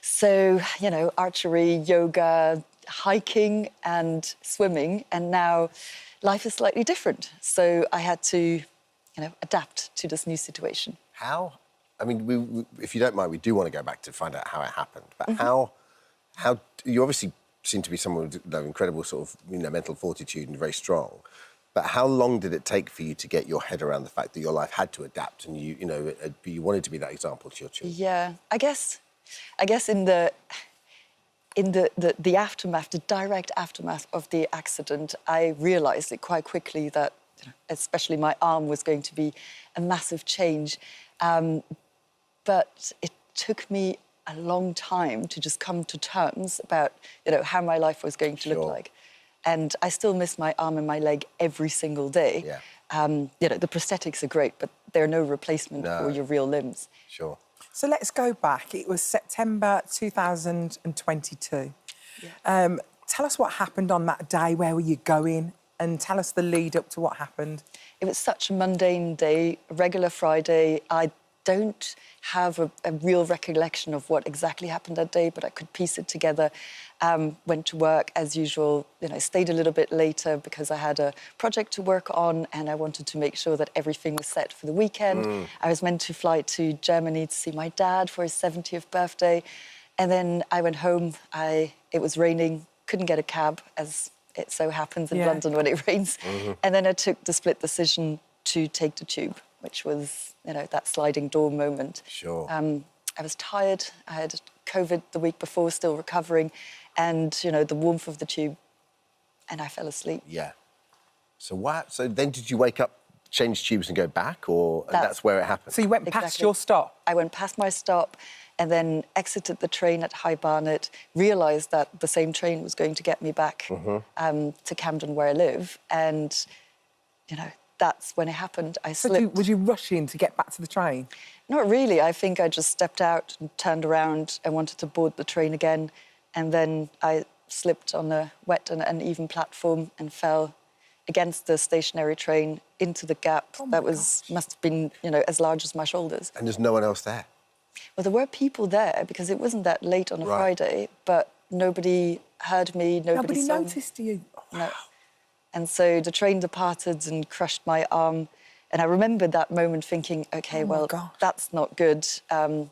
So, you know, archery, yoga, hiking and swimming. And now life is slightly different. So I had to, you know, adapt to this new situation. How? I mean, if you don't mind, we do want to go back to find out how it happened. But how you obviously seem to be someone with incredible sort of, you know, mental fortitude and very strong. But how long did it take for you to get your head around the fact that your life had to adapt, and you know, you wanted to be that example to your children? Yeah, I guess in the aftermath, the direct aftermath of the accident, I realised it quite quickly that, you know, especially my arm was going to be a massive change. But it took me a long time to just come to terms about, you know, how my life was going to look like. And I still miss my arm and my leg every single day. Yeah. You know, the prosthetics are great, but they're no replacement for your real limbs. Sure. So let's go back. It was September 2022. Yeah. Tell us what happened on that day. Where were you going? And tell us the lead up to what happened. It was such a mundane day, a regular Friday. I don't have a real recollection of what exactly happened that day, but I could piece it together. Went to work as usual, you know, stayed a little bit later because I had a project to work on and I wanted to make sure that everything was set for the weekend. I was meant to fly to Germany to see my dad for his 70th birthday. And then I went home, it was raining, couldn't get a cab, as it so happens in London when it rains. And then I took the split decision to take the tube, which was, you know, that sliding door moment. Sure. I was tired. I had COVID the week before, still recovering, and, you know, the warmth of the tube, and I fell asleep. Yeah. So what? So then did you wake up, change tubes and go back, or that's where it happened? So you went past your stop? I went past my stop and then exited the train at High Barnet, realised that the same train was going to get me back to Camden, where I live, and, you know, that's when it happened. I slipped. Was you rushing to get back to the train? Not really. I think I just stepped out and turned around and wanted to board the train again. And then I slipped on a wet and uneven platform and fell against the stationary train into the gap that must have been, you know, as large as my shoulders. And there's no one else there? Well, there were people there because it wasn't that late on a Friday, but nobody heard me, nobody saw me. Noticed you? No. And so the train departed and crushed my arm. And I remember that moment thinking, OK, well, that's not good. There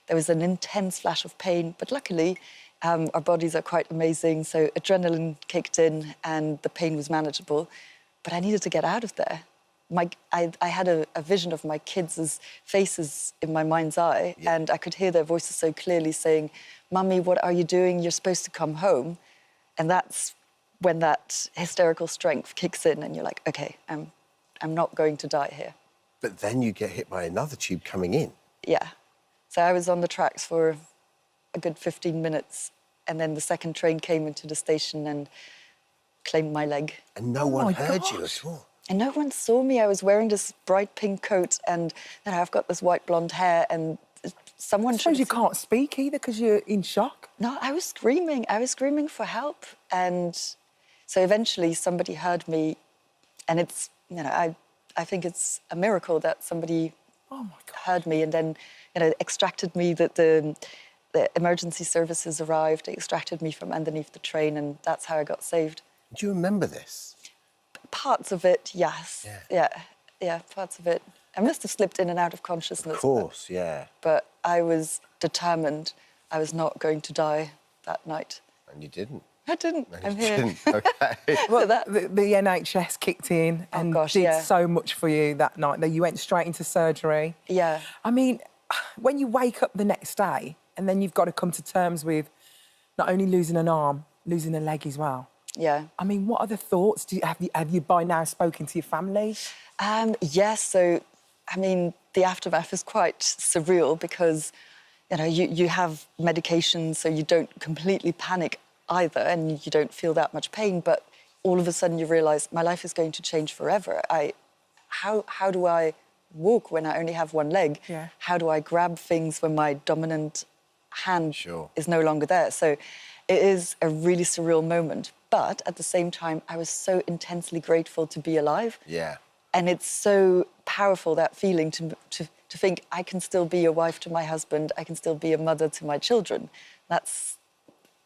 was an intense flash of pain, but luckily our bodies are quite amazing. So adrenaline kicked in and the pain was manageable. But I needed to get out of there. I had a vision of my kids' faces in my mind's eye, and I could hear their voices so clearly saying, "Mummy, what are you doing? You're supposed to come home." And that's when that hysterical strength kicks in and you're like, OK, I'm not going to die here. But then you get hit by another tube coming in. Yeah. So I was on the tracks for a good 15 minutes, and then the second train came into the station and claimed my leg. And no one heard you at all? And no one saw me. I was wearing this bright pink coat and, you know, I've got this white blonde hair and someone I suppose should you can't speak either because you're in shock. No, I was screaming. I was screaming for help. And so eventually somebody heard me. And it's, you know, I think it's a miracle that somebody heard me and then, you know, extracted me, that the emergency services arrived, they extracted me from underneath the train, and that's how I got saved. Do you remember this? Parts of it, yes. Yeah, parts of it. I must have slipped in and out of consciousness. Of course, yeah. But I was determined I was not going to die that night. And you didn't. I didn't. No, I'm you here. didn't. Okay. Well, the NHS kicked in and did so much for you that night that you went straight into surgery. Yeah. I mean, when you wake up the next day and then you've got to come to terms with not only losing an arm, losing a leg as well. Yeah. I mean, what are the thoughts? Have you by now spoken to your family? Yes. So, I mean, the aftermath is quite surreal because, you know, you have medication so you don't completely panic either and you don't feel that much pain, but all of a sudden you realise my life is going to change forever. How do I walk when I only have one leg? Yeah. How do I grab things when my dominant hand is no longer there? So it is a really surreal moment. But at the same time, I was so intensely grateful to be alive. Yeah. And it's so powerful, that feeling to think I can still be a wife to my husband, I can still be a mother to my children. That's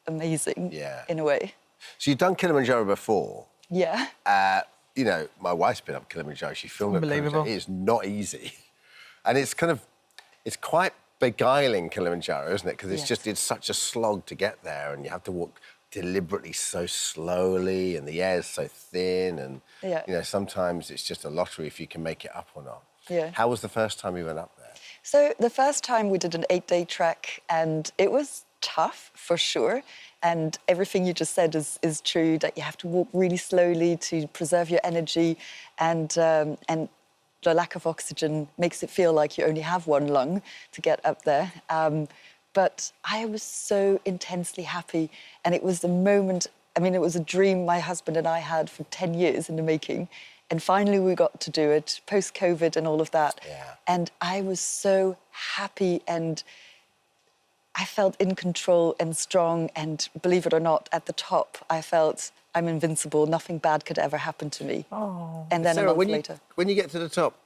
amazing, in a way. So you've done Kilimanjaro before. Yeah. You know, my wife's been up Kilimanjaro. She filmed it. Unbelievable. It is not easy. And it's it's quite beguiling, Kilimanjaro, isn't it? Because it's such a slog to get there and you have to walk deliberately so slowly and the air's so thin and, you know, sometimes it's just a lottery if you can make it up or not. Yeah. How was the first time you went up there? So the first time we did an 8-day trek and it was tough for sure. And everything you just said is true, that you have to walk really slowly to preserve your energy and the lack of oxygen makes it feel like you only have one lung to get up there. But I was so intensely happy and it was the moment, I mean, it was a dream my husband and I had for 10 years in the making. And finally we got to do it, post-COVID and all of that. Yeah. And I was so happy and I felt in control and strong and, believe it or not, at the top I felt I'm invincible, nothing bad could ever happen to me. Oh. And then Sarah, a month later. when you get to the top,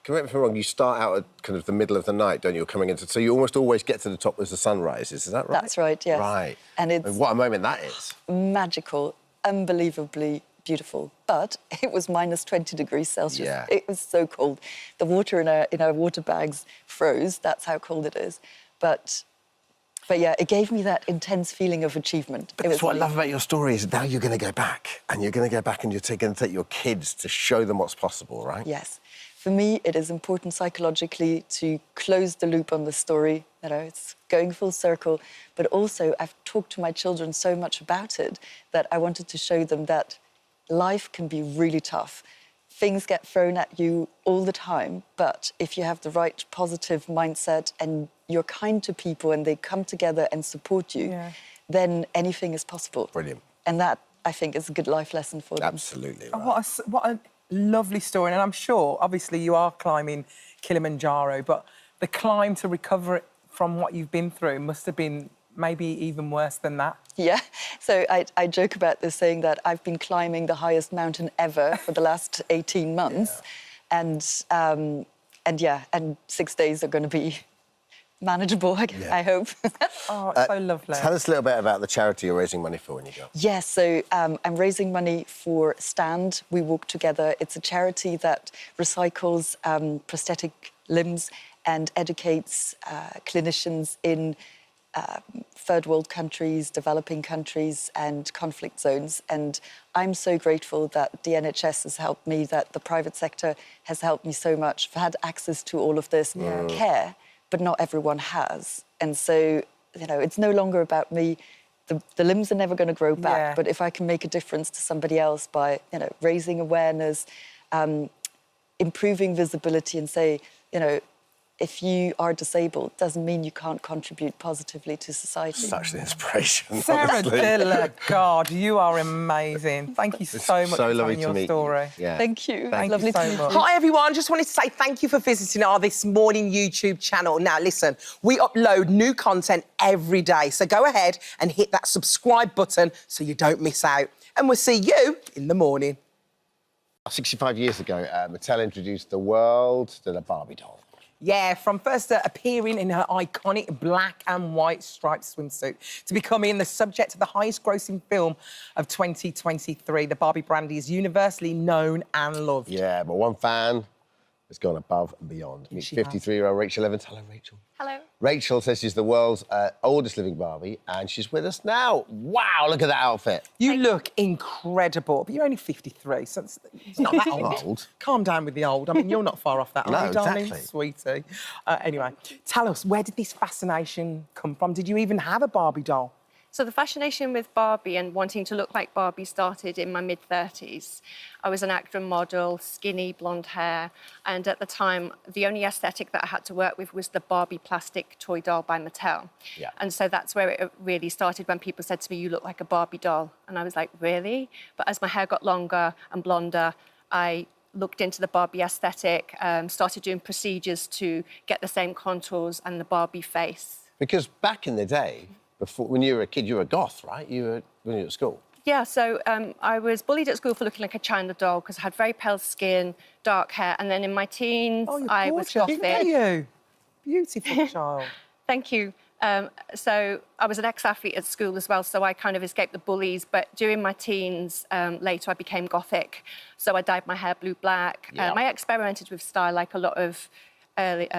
correct me if I'm wrong, you start out at kind of the middle of the night, don't you? You're coming into, so you almost always get to the top as the sun rises, is that right? That's right, yes. Right. And it's what a moment that is. magical, unbelievably beautiful. But it was minus 20 degrees Celsius. Yeah. It was so cold. The water in our water bags froze. That's how cold it is. But yeah, it gave me that intense feeling of achievement. But that's what I love about your story is now you're going to go back and you're going to go back and you're going to take your kids to show them what's possible, right? Yes. For me, it is important psychologically to close the loop on the story. You know, it's going full circle. But also, I've talked to my children so much about it that I wanted to show them that life can be really tough. Things get thrown at you all the time, but if you have the right positive mindset and you're kind to people and they come together and support you, then anything is possible. Brilliant. And that, I think, is a good life lesson for them. Absolutely. Oh, what a lovely story. And I'm sure, obviously, you are climbing Kilimanjaro, but the climb to recover from what you've been through must have been maybe even worse than that. Yeah, so I joke about this, saying that I've been climbing the highest mountain ever for the last 18 months. And 6 days are going to be manageable, I hope. Oh, it's so lovely. Tell us a little bit about the charity you're raising money for when you go. Yes, so I'm raising money for Stand, We Walk Together. It's a charity that recycles prosthetic limbs and educates clinicians in third world countries, developing countries and conflict zones. And I'm so grateful that the NHS has helped me, that the private sector has helped me so much. I've had access to all of this care, but not everyone has. And so, you know, it's no longer about me. The limbs are never going to grow back, but if I can make a difference to somebody else by, you know, raising awareness, improving visibility and say, you know, if you are disabled, doesn't mean you can't contribute positively to society. Such an inspiration. Sarah honestly. Diller, God, you are amazing. Thank you so much so for lovely telling to your meet you. story. Yeah. Thank you. Thank Lovely you so to meet much. you. Hi, everyone. Just wanted to say thank you for visiting our This Morning YouTube channel. Now, listen, we upload new content every day, so go ahead and hit that subscribe button so you don't miss out. And we'll see you in the morning. 65 years ago, Mattel introduced the world to the Barbie doll. Yeah, from first appearing in her iconic black and white striped swimsuit to becoming the subject of the highest grossing film of 2023, the Barbie brand is universally known and loved. Yeah, but one fan has gone above and beyond. Meet 53-year-old Rachel Evans. Hello, Rachel. Hello. Rachel says she's the world's oldest living Barbie, and she's with us now. Wow, look at that outfit. You look incredible, but you're only 53, so it's not that old. Not old. Calm down with the old. I mean, you're not far off that, are No, you, darling? exactly. Sweetie. Anyway, tell us, where did this fascination come from? Did you even have a Barbie doll? So the fascination with Barbie and wanting to look like Barbie started in my mid-30s. I was an actor and model, skinny, blonde hair, and at the time, the only aesthetic that I had to work with was the Barbie plastic toy doll by Mattel. Yeah. And so that's where it really started, when people said to me, "You look like a Barbie doll." And I was like, really? But as my hair got longer and blonder, I looked into the Barbie aesthetic, started doing procedures to get the same contours and the Barbie face. Because back in the day, before, when you were a kid, you were a goth, right? When you were at school. Yeah, so I was bullied at school for looking like a China doll because I had very pale skin, dark hair, and then in my teens, I was gothic. Look at you. Beautiful child. Thank you. So I was an ex-athlete at school as well, so I kind of escaped the bullies. But during my teens, later I became gothic. So I dyed my hair blue-black. Yeah. I experimented with style like a lot of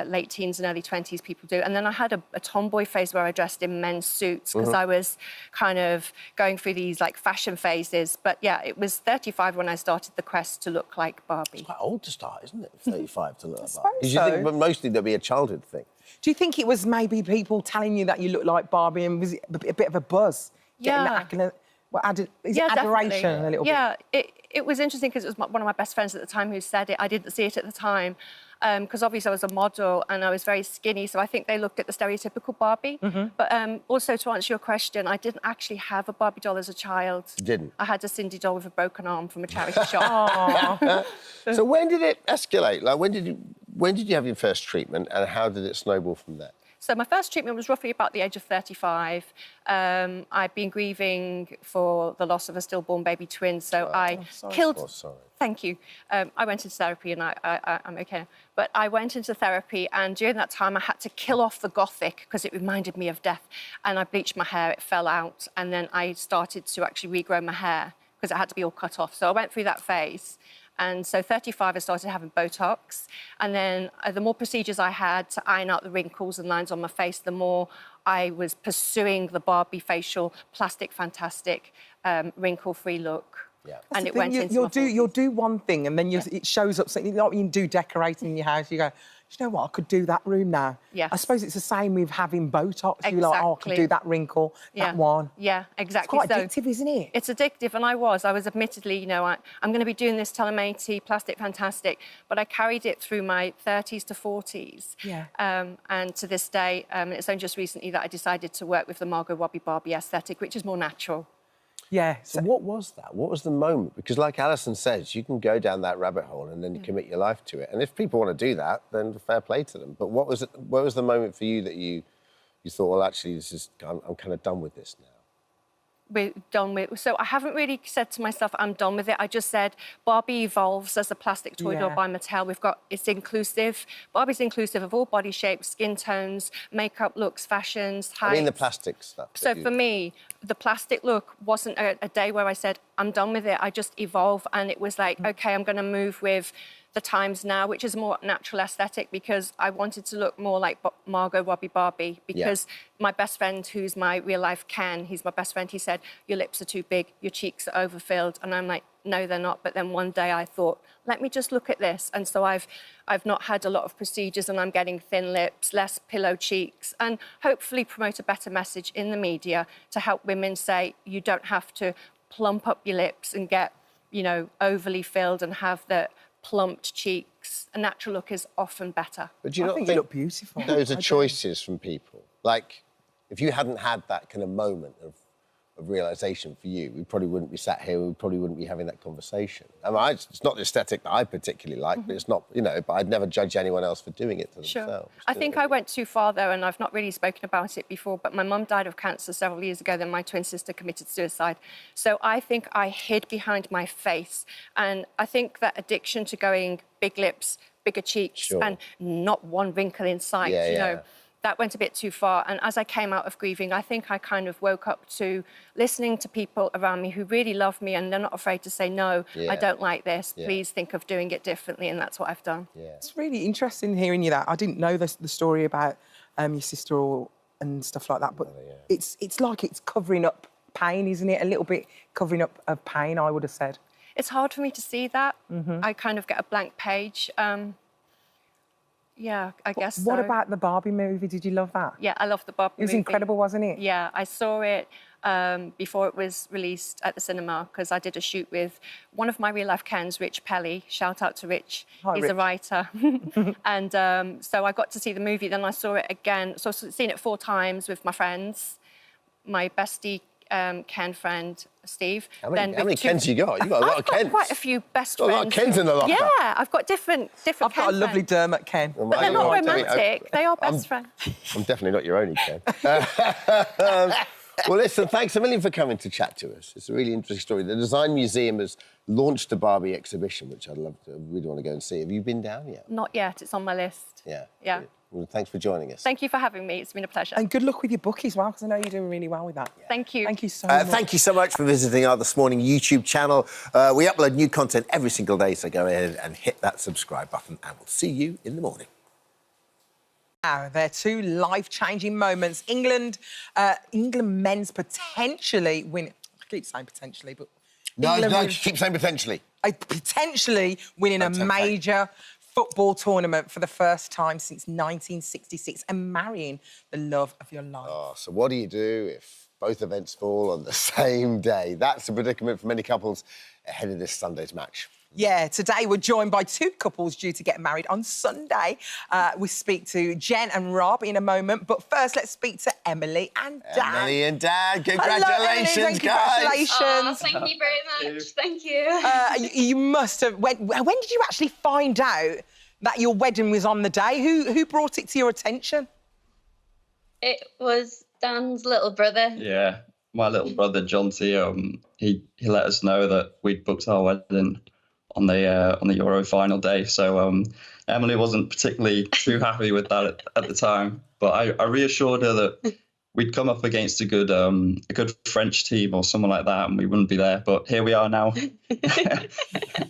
late teens and early 20s people do. And then I had a tomboy phase where I dressed in men's suits because I was kind of going through these like fashion phases. But yeah, it was 35 when I started the quest to look like Barbie. It's quite old to start, isn't it? 35 to look like suppose Barbie. 'Cause you so. think, but mostly there'll be a childhood thing. Do you think it was maybe people telling you that you look like Barbie and was it a bit of a buzz? Getting Yeah. that adoration Definitely. a little bit? Yeah, it was interesting because it was one of my best friends at the time who said it. I didn't see it at the time because obviously I was a model and I was very skinny, so I think they looked at the stereotypical Barbie. But also, to answer your question, I didn't actually have a Barbie doll as a child. You didn't? I had a Cindy doll with a broken arm from a charity shop. So when did it escalate? Like, when did you have your first treatment, and how did it snowball from there? So my first treatment was roughly about the age of 35. I'd been grieving for the loss of a stillborn baby twin, so I killed... Oh, sorry. Thank you. I went into therapy and I'm okay. But I went into therapy, and during that time I had to kill off the gothic because it reminded me of death. And I bleached my hair, it fell out, and then I started to actually regrow my hair because it had to be all cut off. So I went through that phase. And so 35, I started having Botox. And then the more procedures I had to iron out the wrinkles and lines on my face, the more I was pursuing the Barbie facial, plastic, fantastic, wrinkle-free look. Yeah. And it went into You'll do one thing and then it shows up something. Like you do decorating in your house, you go, you know what, I could do that room now. Yes. I suppose it's the same with having Botox. Exactly. You're like, oh, I could do that wrinkle, that one. Yeah, exactly. It's quite addictive, isn't it? It's addictive, and I was admittedly, you know, I'm going to be doing this till I'm 80, plastic, fantastic, but I carried it through my 30s to 40s. Yeah. And to this day, it's only just recently that I decided to work with the Margot Robbie Barbie aesthetic, which is more natural. Yeah. So what was that? What was the moment? Because like Alison says, you can go down that rabbit hole and then you commit your life to it. And if people want to do that, then fair play to them. But what was the moment for you that you thought, well, actually, I'm kind of done with this now? We're done with. So I haven't really said to myself, I'm done with it. I just said Barbie evolves as a plastic toy doll by Mattel. It's inclusive. Barbie's inclusive of all body shapes, skin tones, makeup looks, fashions, heights. I mean the plastic stuff. So for me, the plastic look wasn't a day where I said, I'm done with it. I just evolve. And it was like, OK, I'm going to move with the times now, which is more natural aesthetic, because I wanted to look more like Margot Robbie Barbie, because my best friend, who's my real life Ken, he's my best friend, he said, your lips are too big, your cheeks are overfilled. And I'm like, no, they're not. But then one day I thought, let me just look at this. And so I've not had a lot of procedures, and I'm getting thin lips, less pillow cheeks, and hopefully promote a better message in the media to help women say, you don't have to plump up your lips and get, you know, overly filled and have the plumped cheek looks. A natural look is often better. But do you I not think you look beautiful. Those are I do. choices from people. Like, if you hadn't had that kind of moment of realisation for you, we probably wouldn't be sat here, we probably wouldn't be having that conversation. I mean, it's not the aesthetic that I particularly like, but it's not, you know, but I'd never judge anyone else for doing it to themselves. I think I went too far, though, and I've not really spoken about it before, but my mum died of cancer several years ago, then my twin sister committed suicide. So I think I hid behind my face, and I think that addiction to going big lips, bigger cheeks, and not one wrinkle in sight, you know, that went a bit too far. And as I came out of grieving, I think I kind of woke up to listening to people around me who really love me and they're not afraid to say, no, I don't like this. Please think of doing it differently. And that's what I've done. It's really interesting hearing you that. I didn't know the story about your sister and stuff like that, but it's like it's covering up pain, isn't it? A little bit covering up of pain, I would have said. It's hard for me to see that. I kind of get a blank page. Yeah, I guess What so. about the Barbie movie? Did you love that? Yeah, I loved the Barbie It was movie. incredible, wasn't it? Yeah, I saw it before it was released at the cinema because I did a shoot with one of my real-life Kens, Rich Pelly. Shout out to Rich. Hi, He's Rich. a writer. And so I got to see the movie. Then I saw it again. So I've seen it 4 times with my friends. My bestie Ken friend, Steve. How many Kens you got? You got a lot of Kens. I've got quite a few best Got a friends. lot of Kens in the locker. Yeah, I've got different I've got Ken a lovely friends. Dermot Ken. But they're not romantic. They are best friends. I'm definitely not your only Ken. Well, listen, thanks a million for coming to chat to us. It's a really interesting story. The Design Museum has launched a Barbie exhibition, which I'd love to, really want to go and see. Have you been down yet? Not yet. It's on my list. Yeah. Yeah. Well, thanks for joining us. Thank you for having me. It's been a pleasure. And good luck with your book as well, because I know you're doing really well with that. Thank you. Thank you so much. Thank you so much for visiting our This Morning YouTube channel. We upload new content every single day, so go ahead and hit that subscribe button, and we'll see you in the morning. Now, they're 2 life-changing moments. England men's potentially win. I keep saying potentially, but No, keep saying potentially. Potentially winning a major football tournament for the first time since 1966 and marrying the love of your life. Oh, so what do you do if both events fall on the same day? That's a predicament for many couples ahead of this Sunday's match. Yeah, today we're joined by 2 couples due to get married on Sunday. We speak to Jen and Rob in a moment, but first let's speak to Emily and Dan. Emily and Dan, Hello, congratulations, Emily, guys. Congratulations. Oh, thank you very much. Thank you. You must have. When did you actually find out that your wedding was on the day? Who brought it to your attention? It was Dan's little brother. Yeah, my little brother Jonty. He let us know that we'd booked our wedding on the Euro final day. So Emily wasn't particularly too happy with that at the time, but I reassured her that we'd come up against a good French team or someone like that, and we wouldn't be there. But here we are now,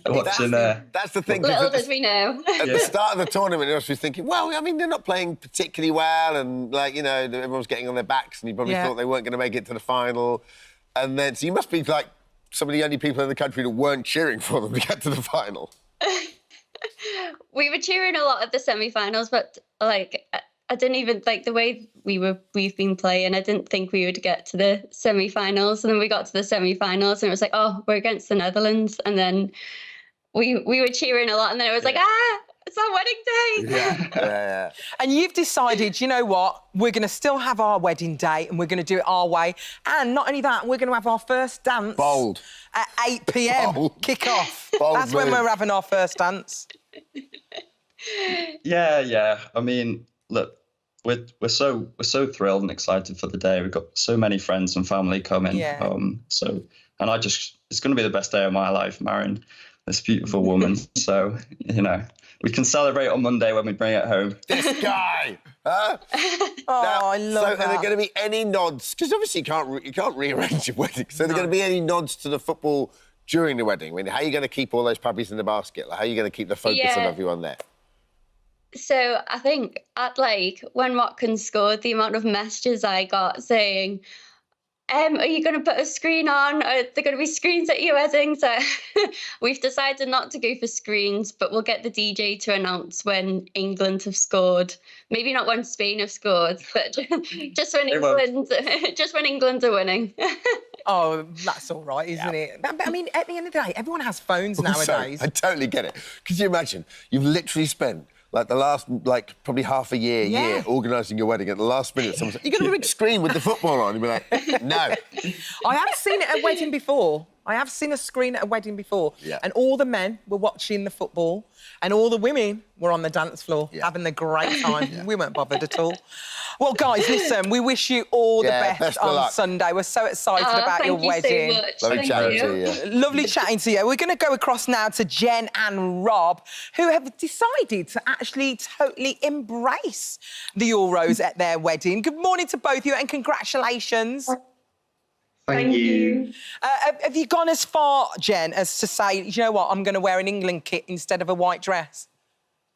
watching. That's the thing. Little did we know. At the start of the tournament, you must be thinking, well, I mean, they're not playing particularly well, and like, you know, everyone's getting on their backs, and you probably thought they weren't going to make it to the final, and then so you must be like some of the only people in the country that weren't cheering for them to get to the final. We were cheering a lot at the semi-finals, but like I didn't even like the way we've been playing. I didn't think we would get to the semi-finals, and then we got to the semi-finals, and it was like, oh, we're against the Netherlands, and then we were cheering a lot, and then it was like, it's our wedding day. Yeah. And you've decided, you know what, we're going to still have our wedding day and we're going to do it our way. And not only that, we're going to have our first dance. Bold. At 8 p.m. Kick off. Bold That's when move. we're having our first dance. Yeah. I mean, look, we're so thrilled and excited for the day. We've got so many friends and family coming. Yeah. It's going to be the best day of my life, marrying this beautiful woman. So, you know, we can celebrate on Monday when we bring it home. This guy, huh? I love So, that. are there going to be any nods? Because obviously you can't rearrange your wedding. So, are there going to be any nods to the football during the wedding? I mean, how are you going to keep all those puppies in the basket? Like, how are you going to keep the focus of everyone there? So I think at when Watkins scored, the amount of messages I got saying, are you going to put a screen on? Are there going to be screens at your wedding? So we've decided not to go for screens, but we'll get the DJ to announce when England have scored. Maybe not when Spain have scored, but just when England are winning. Oh, that's all right, isn't it? But, I mean, at the end of the day, everyone has phones Also, nowadays. I totally get it. Could you imagine? You've literally spent like the last, probably half a year organising your wedding. At the last minute, someone's like, "You're going to have a big screen with the football on." You'd be like, "No." I have seen it at a wedding before. I have seen a screen at a wedding before. Yeah. And all the men were watching the football and all the women were on the dance floor having a great time. We weren't bothered at all. Well, guys, listen, we wish you all the best of on luck. Sunday. We're so excited about your wedding. Lovely chatting to you. Lovely chatting to you. We're going to go across now to Jen and Rob, who have decided to actually totally embrace the Euros at their wedding. Good morning to both of you and congratulations. Thank you. Have you gone as far, Jen, as to say, you know what, I'm going to wear an England kit instead of a white dress?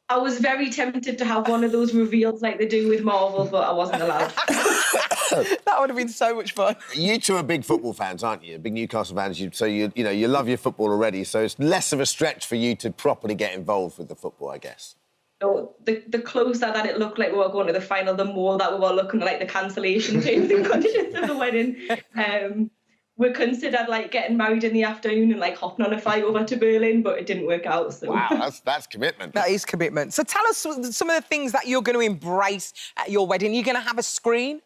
I was very tempted to have one of those reveals like they do with Marvel, but I wasn't allowed. That would have been so much fun. You two are big football fans, aren't you? Big Newcastle fans. So you love your football already. So it's less of a stretch for you to properly get involved with the football, I guess. So the closer that it looked like we were going to the final, the more that we were looking at like the cancellation terms and conditions of the wedding. We considered like getting married in the afternoon and like hopping on a flight over to Berlin, but it didn't work out. So. Wow, that's commitment. That is commitment. So tell us some of the things that you're going to embrace at your wedding. You're going to have a screen?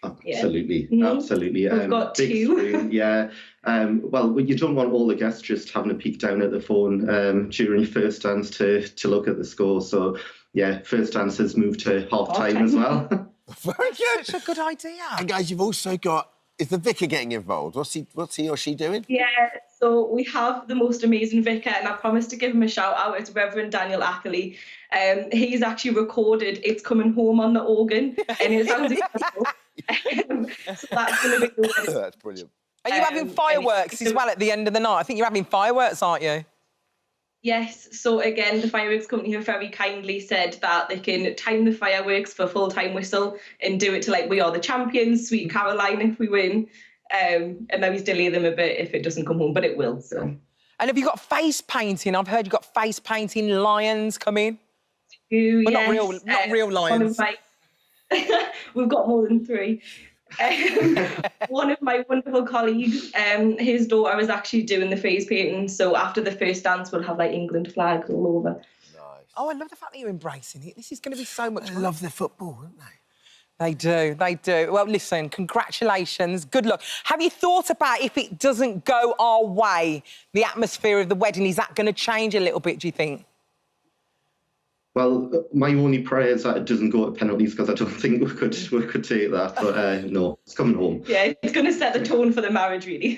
Absolutely, absolutely. We've got big two. Screen, yeah. Well, you don't want all the guests just having a peek down at the phone during your first dance to look at the score. So, yeah, first dance has moved to half-time as well. Very good. Such a good idea. And guys, you've also got... Is the vicar getting involved? What's he or she doing? Yeah, so we have the most amazing vicar, and I promised to give him a shout out. It's Reverend Daniel Ackley. He's actually recorded "It's Coming Home" on the organ, and it sounds incredible. So that's going to be good. That's brilliant. Are you having fireworks as well at the end of the night? I think you're having fireworks, aren't you? Yes, so again, the fireworks company have very kindly said that they can time the fireworks for full-time whistle and do it to like "We Are the Champions," Sweet Caroline if we win, and maybe delay them a bit if it doesn't come home, but it will, so. And have you got face painting? I've heard you've got face painting lions coming. But Yes, not real lions. We've got more than 3. One of my wonderful colleagues, his daughter is actually doing the face painting, so after the first dance we'll have like England flags all over. Oh, I love the fact that you're embracing it. This is going to be so much fun. They love their football, don't they? They do, they do. Well, listen, congratulations, good luck. Have you thought about if it doesn't go our way, the atmosphere of the wedding, is that going to change a little bit, do you think? Well, my only prayer is that it doesn't go to penalties, because I don't think we could take that. But no, it's coming home. Yeah, it's going to set the tone for the marriage, really.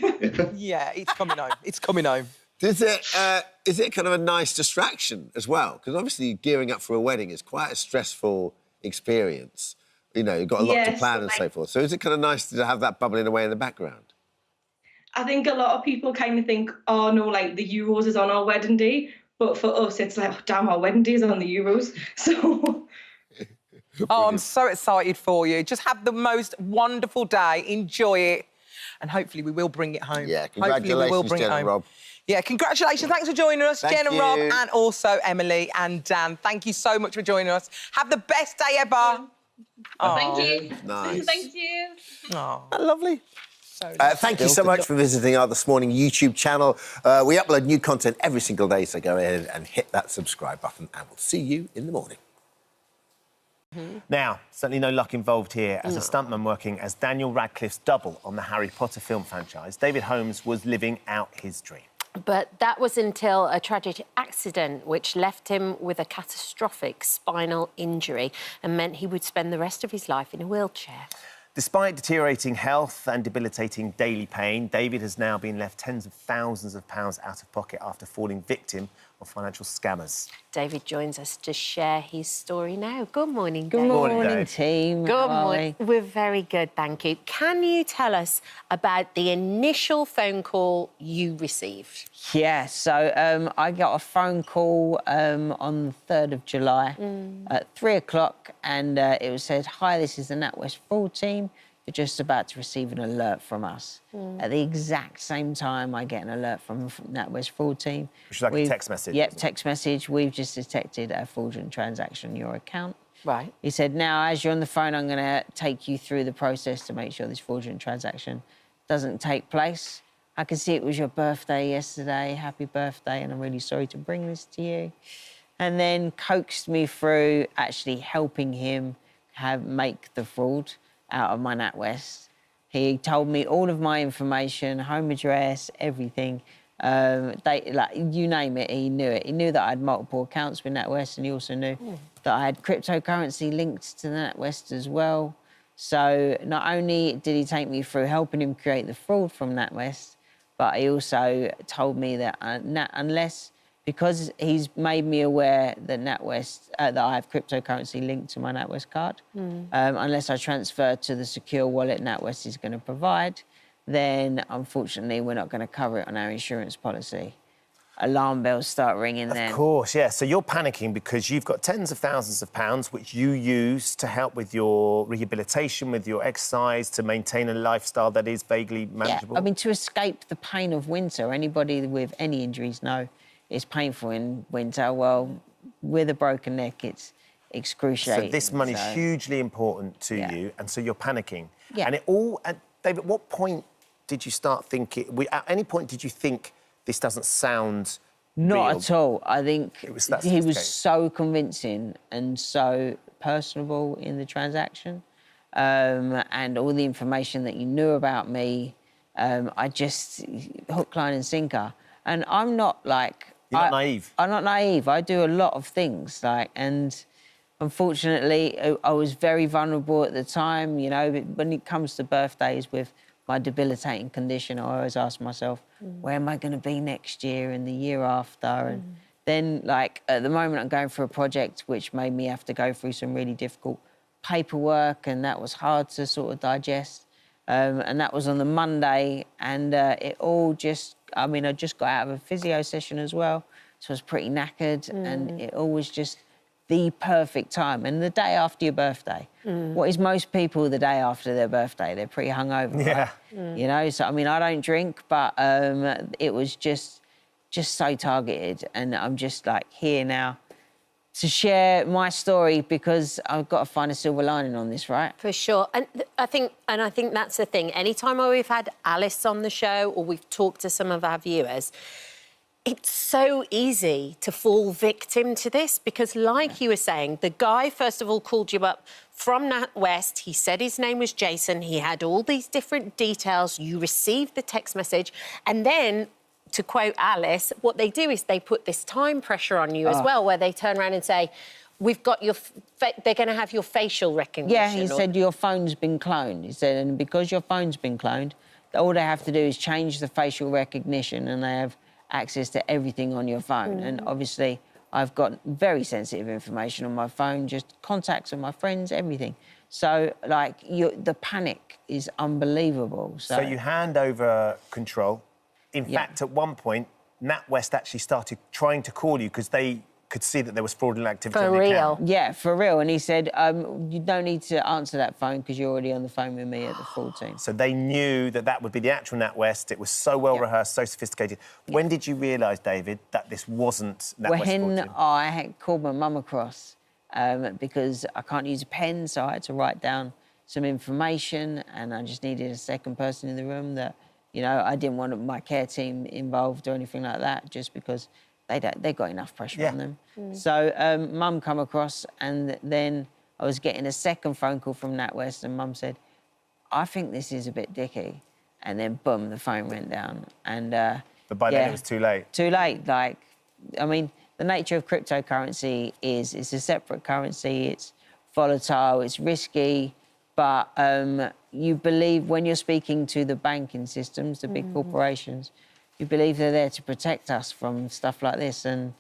Yeah, it's coming home. It's coming home. Is it kind of a nice distraction as well? Because obviously gearing up for a wedding is quite a stressful experience. You know, you've got a lot to plan and so forth. So is it kind of nice to have that bubbling away in the background? I think a lot of people kind of think, oh no, like the Euros is on our wedding day. But for us, it's like, oh, damn, our wedding day is on the Euros. So. Oh, I'm so excited for you. Just have the most wonderful day. Enjoy it. And hopefully we will bring it home. Yeah, congratulations, Jen and Rob. Yeah, congratulations. Thanks for joining us, Jen and Rob, and also Emily and Dan. Thank you so much for joining us. Have the best day ever. Oh, thank you. Nice. Thank you. Oh, lovely. Thank you so much for visiting our This Morning YouTube channel. We upload new content every single day, so go ahead and hit that subscribe button, and we'll see you in the morning. Now, certainly no luck involved here. As a stuntman working as Daniel Radcliffe's double on the Harry Potter film franchise, David Holmes was living out his dream. But that was until a tragic accident which left him with a catastrophic spinal injury and meant he would spend the rest of his life in a wheelchair. Despite deteriorating health and debilitating daily pain, David has now been left tens of thousands of pounds out of pocket after falling victim of financial scammers. David joins us to share his story now. Good morning, Good David. morning, team. Good How are morning. we? We're very good, thank you. Can you tell us about the initial phone call you received? Yeah, so I got a phone call on the 3rd of July at 3 o'clock, and it was said, "Hi, this is the NatWest fraud team. You're just about to receive an alert from us." At the exact same time, I get an alert from NatWest fraud team. Which is like a text message. Yep, text message. We've just detected a fraudulent transaction in your account. Right. He said, "Now, as you're on the phone, I'm going to take you through the process to make sure this fraudulent transaction doesn't take place. I can see it was your birthday yesterday. Happy birthday, and I'm really sorry to bring this to you. And then coaxed me through actually helping him make the fraud out of my NatWest. He told me all of my information, home address, everything. You name it, he knew it. He knew that I had multiple accounts with NatWest, and he also knew that I had cryptocurrency linked to NatWest as well. So not only did he take me through helping him create the fraud from NatWest, but he also told me that because he's made me aware that NatWest, that I have cryptocurrency linked to my NatWest card, unless I transfer to the secure wallet NatWest is going to provide, then unfortunately we're not going to cover it on our insurance policy. Alarm bells start ringing then. Of course, yeah. So you're panicking because you've got tens of thousands of pounds which you use to help with your rehabilitation, with your exercise, to maintain a lifestyle that is vaguely manageable. Yeah, I mean, to escape the pain of winter, anybody with any injuries know it's painful in winter. Well, with a broken neck, it's excruciating. So this money's hugely important to you, and so you're panicking. Yeah. And David, at what point did you start thinking, at any point did you think this doesn't sound Not real? at all. I think It was he was so convincing and so personable in the transaction, and all the information that you knew about me, I just hook, line and sinker. And I'm not like... You're not naive? I'm not naive. I do a lot of things, and unfortunately, I was very vulnerable at the time, you know. When it comes to birthdays with my debilitating condition, I always ask myself, where am I going to be next year and the year after? And then, at the moment, I'm going through a project which made me have to go through some really difficult paperwork, and that was hard to sort of digest. And that was on the Monday, and it all just... I mean, I just got out of a physio session as well, so I was pretty knackered, and it all was just the perfect time. And the day after your birthday, what is most people the day after their birthday? They're pretty hungover, Yeah. right? You know, so, I mean, I don't drink, but it was just so targeted, and I'm just, here now to share my story because I've got to find a silver lining on this, right? For sure. And I think that's the thing. Anytime we've had Alice on the show or we've talked to some of our viewers, it's so easy to fall victim to this because, like you were saying, the guy, first of all, called you up from NatWest. He said his name was Jason. He had all these different details. You received the text message. And then, to quote Alice, what they do is they put this time pressure on you as well, where they turn around and say, we've got your... they're going to have your facial recognition. Yeah, he said your phone's been cloned. He said, and because your phone's been cloned, all they have to do is change the facial recognition and they have access to everything on your phone. And obviously, I've got very sensitive information on my phone, just contacts of my friends, everything. So, the panic is unbelievable. So you hand over control. In fact, at one point, NatWest actually started trying to call you because they could see that there was fraudulent activity on the account. Yeah, for real. And he said, you don't need to answer that phone because you're already on the phone with me at the fraud team. So they knew that would be the actual NatWest. It was so well-rehearsed, so sophisticated. When did you realise, David, that this wasn't NatWest fraud When team? I had called my mum across because I can't use a pen, so I had to write down some information and I just needed a second person in the room that... You know, I didn't want my care team involved or anything like that, just because they got enough pressure on them. So Mum come across, and then I was getting a second phone call from NatWest, and Mum said, "I think this is a bit dicky," and then boom, the phone went down, and. But by then it was too late. Too late. I mean, the nature of cryptocurrency is it's a separate currency. It's volatile. It's risky. But you believe when you're speaking to the banking systems, the big corporations, you believe they're there to protect us from stuff like this. And,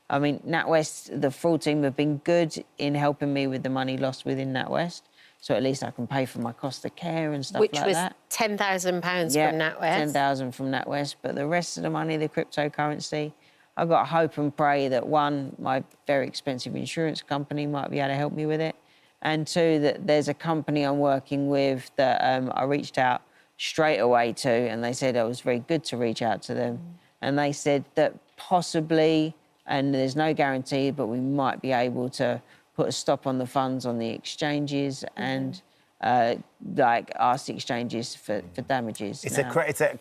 I mean, NatWest, the fraud team have been good in helping me with the money lost within NatWest. So at least I can pay for my cost of care and stuff like that. Which was £10,000 from NatWest. £10,000 from NatWest. But the rest of the money, the cryptocurrency, I've got to hope and pray that, one, my very expensive insurance company might be able to help me with it. And two, that there's a company I'm working with that I reached out straight away to, and they said it was very good to reach out to them. And they said that possibly, and there's no guarantee, but we might be able to put a stop on the funds on the exchanges and like asked exchanges for damages. It's now.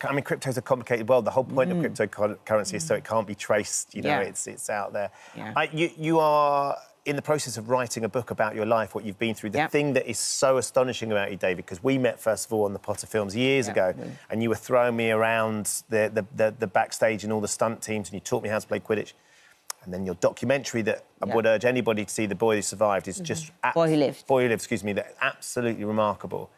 I mean, crypto's a complicated world. The whole point of cryptocurrency is so it can't be traced. You know, Yeah. it's out there. Yeah. You are in the process of writing a book about your life, what you've been through. The thing that is so astonishing about you, David, because we met first of all on the Potter Films years ago, and you were throwing me around the backstage and all the stunt teams, and you taught me how to play Quidditch. And then your documentary that I would urge anybody to see, The Boy Who Survived, is just... Boy Who Lived. Boy Who Lived, excuse me. They're absolutely remarkable.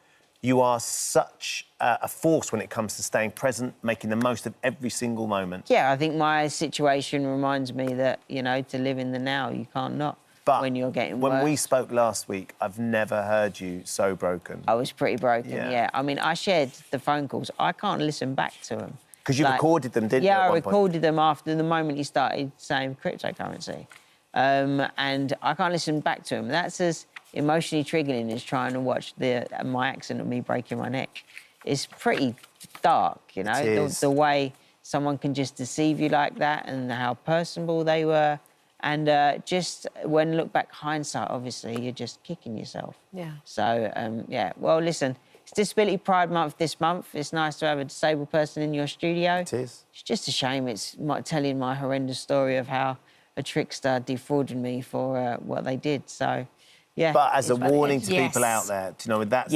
You are such a force when it comes to staying present, making the most of every single moment. Yeah, I think my situation reminds me that, you know, to live in the now, you can't not when you're getting when worse. we spoke last week, I've never heard you so broken. I was pretty broken, Yeah. yeah. I mean, I shared the phone calls. I can't listen back to them. Because you recorded them, didn't you? Yeah, at I one point? recorded them after the moment he started saying cryptocurrency. And I can't listen back to him. That's as emotionally triggering as trying to watch my accent of me breaking my neck. It's pretty dark, you know, It is. the way someone can just deceive you like that and how personable they were. And just when look back, hindsight, obviously, you're just kicking yourself. Yeah. So, yeah, well, listen, it's Disability Pride Month this month. It's nice to have a disabled person in your studio. It is. It's just a shame it's telling my horrendous story of how a trickster defrauded me for what they did. So, yeah. But as a it's what it warning is. to people out there, to know that's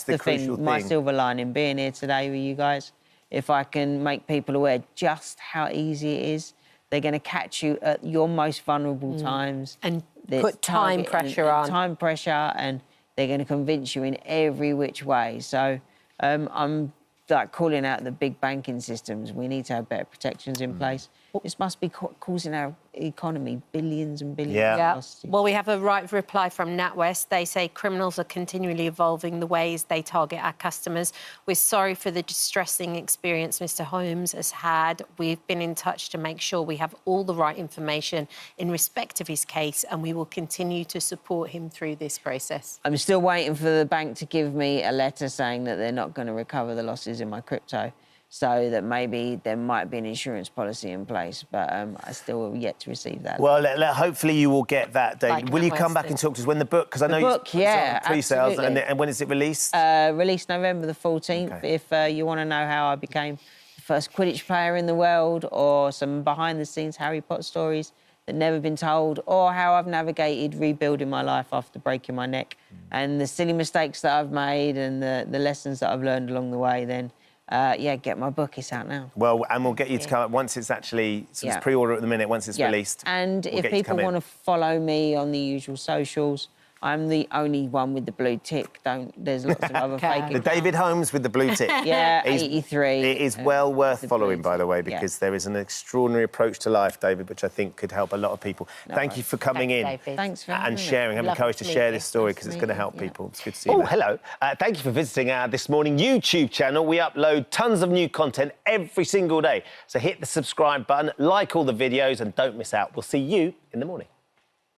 the crucial thing. My thing. silver lining being here today with you guys. If I can make people aware just how easy it is, they're going to catch you at your most vulnerable times and It's put time targeting pressure on. Time pressure, and they're going to convince you in every which way. So I'm like calling out the big banking systems. We need to have better protections in place. This must be causing our economy billions and billions of loss. Well, we have a right reply from NatWest. They say criminals are continually evolving the ways they target our customers. We're sorry for the distressing experience Mr. Holmes has had. We've been in touch to make sure we have all the right information in respect of his case, and we will continue to support him through this process. I'm still waiting for the bank to give me a letter saying that they're not going to recover the losses in my crypto, so that maybe there might be an insurance policy in place, but I still have yet to receive that. Well, hopefully you will get that, David. Like will you NatWest come back did. and talk to us when the book... Because I know The book, yeah, pre-sales, absolutely. and when is it released? Released November the 14th. Okay. If you want to know how I became the first Quidditch player in the world, or some behind-the-scenes Harry Potter stories that never been told, or how I've navigated rebuilding my life after breaking my neck, and the silly mistakes that I've made and the lessons that I've learned along the way, then... yeah, get my book. It's out now. Well, and we'll get you to come once it's actually... So it's pre-order at the minute, once it's released. And we'll if get you to people come in. want to follow me on the usual socials, I'm the only one with the blue tick. There's lots of other fake The David Holmes with the blue tick. Yeah, 83. It is well worth following, by the way, because there is an extraordinary approach to life, David, which I think could help a lot of people. Thank you for coming in Thanks for and having me. sharing, having the courage to share this story, because it's going to help people. It's good to see you. Oh, hello. Thank you for visiting our This Morning YouTube channel. We upload tons of new content every single day. So hit the subscribe button, like all the videos, and don't miss out. We'll see you in the morning.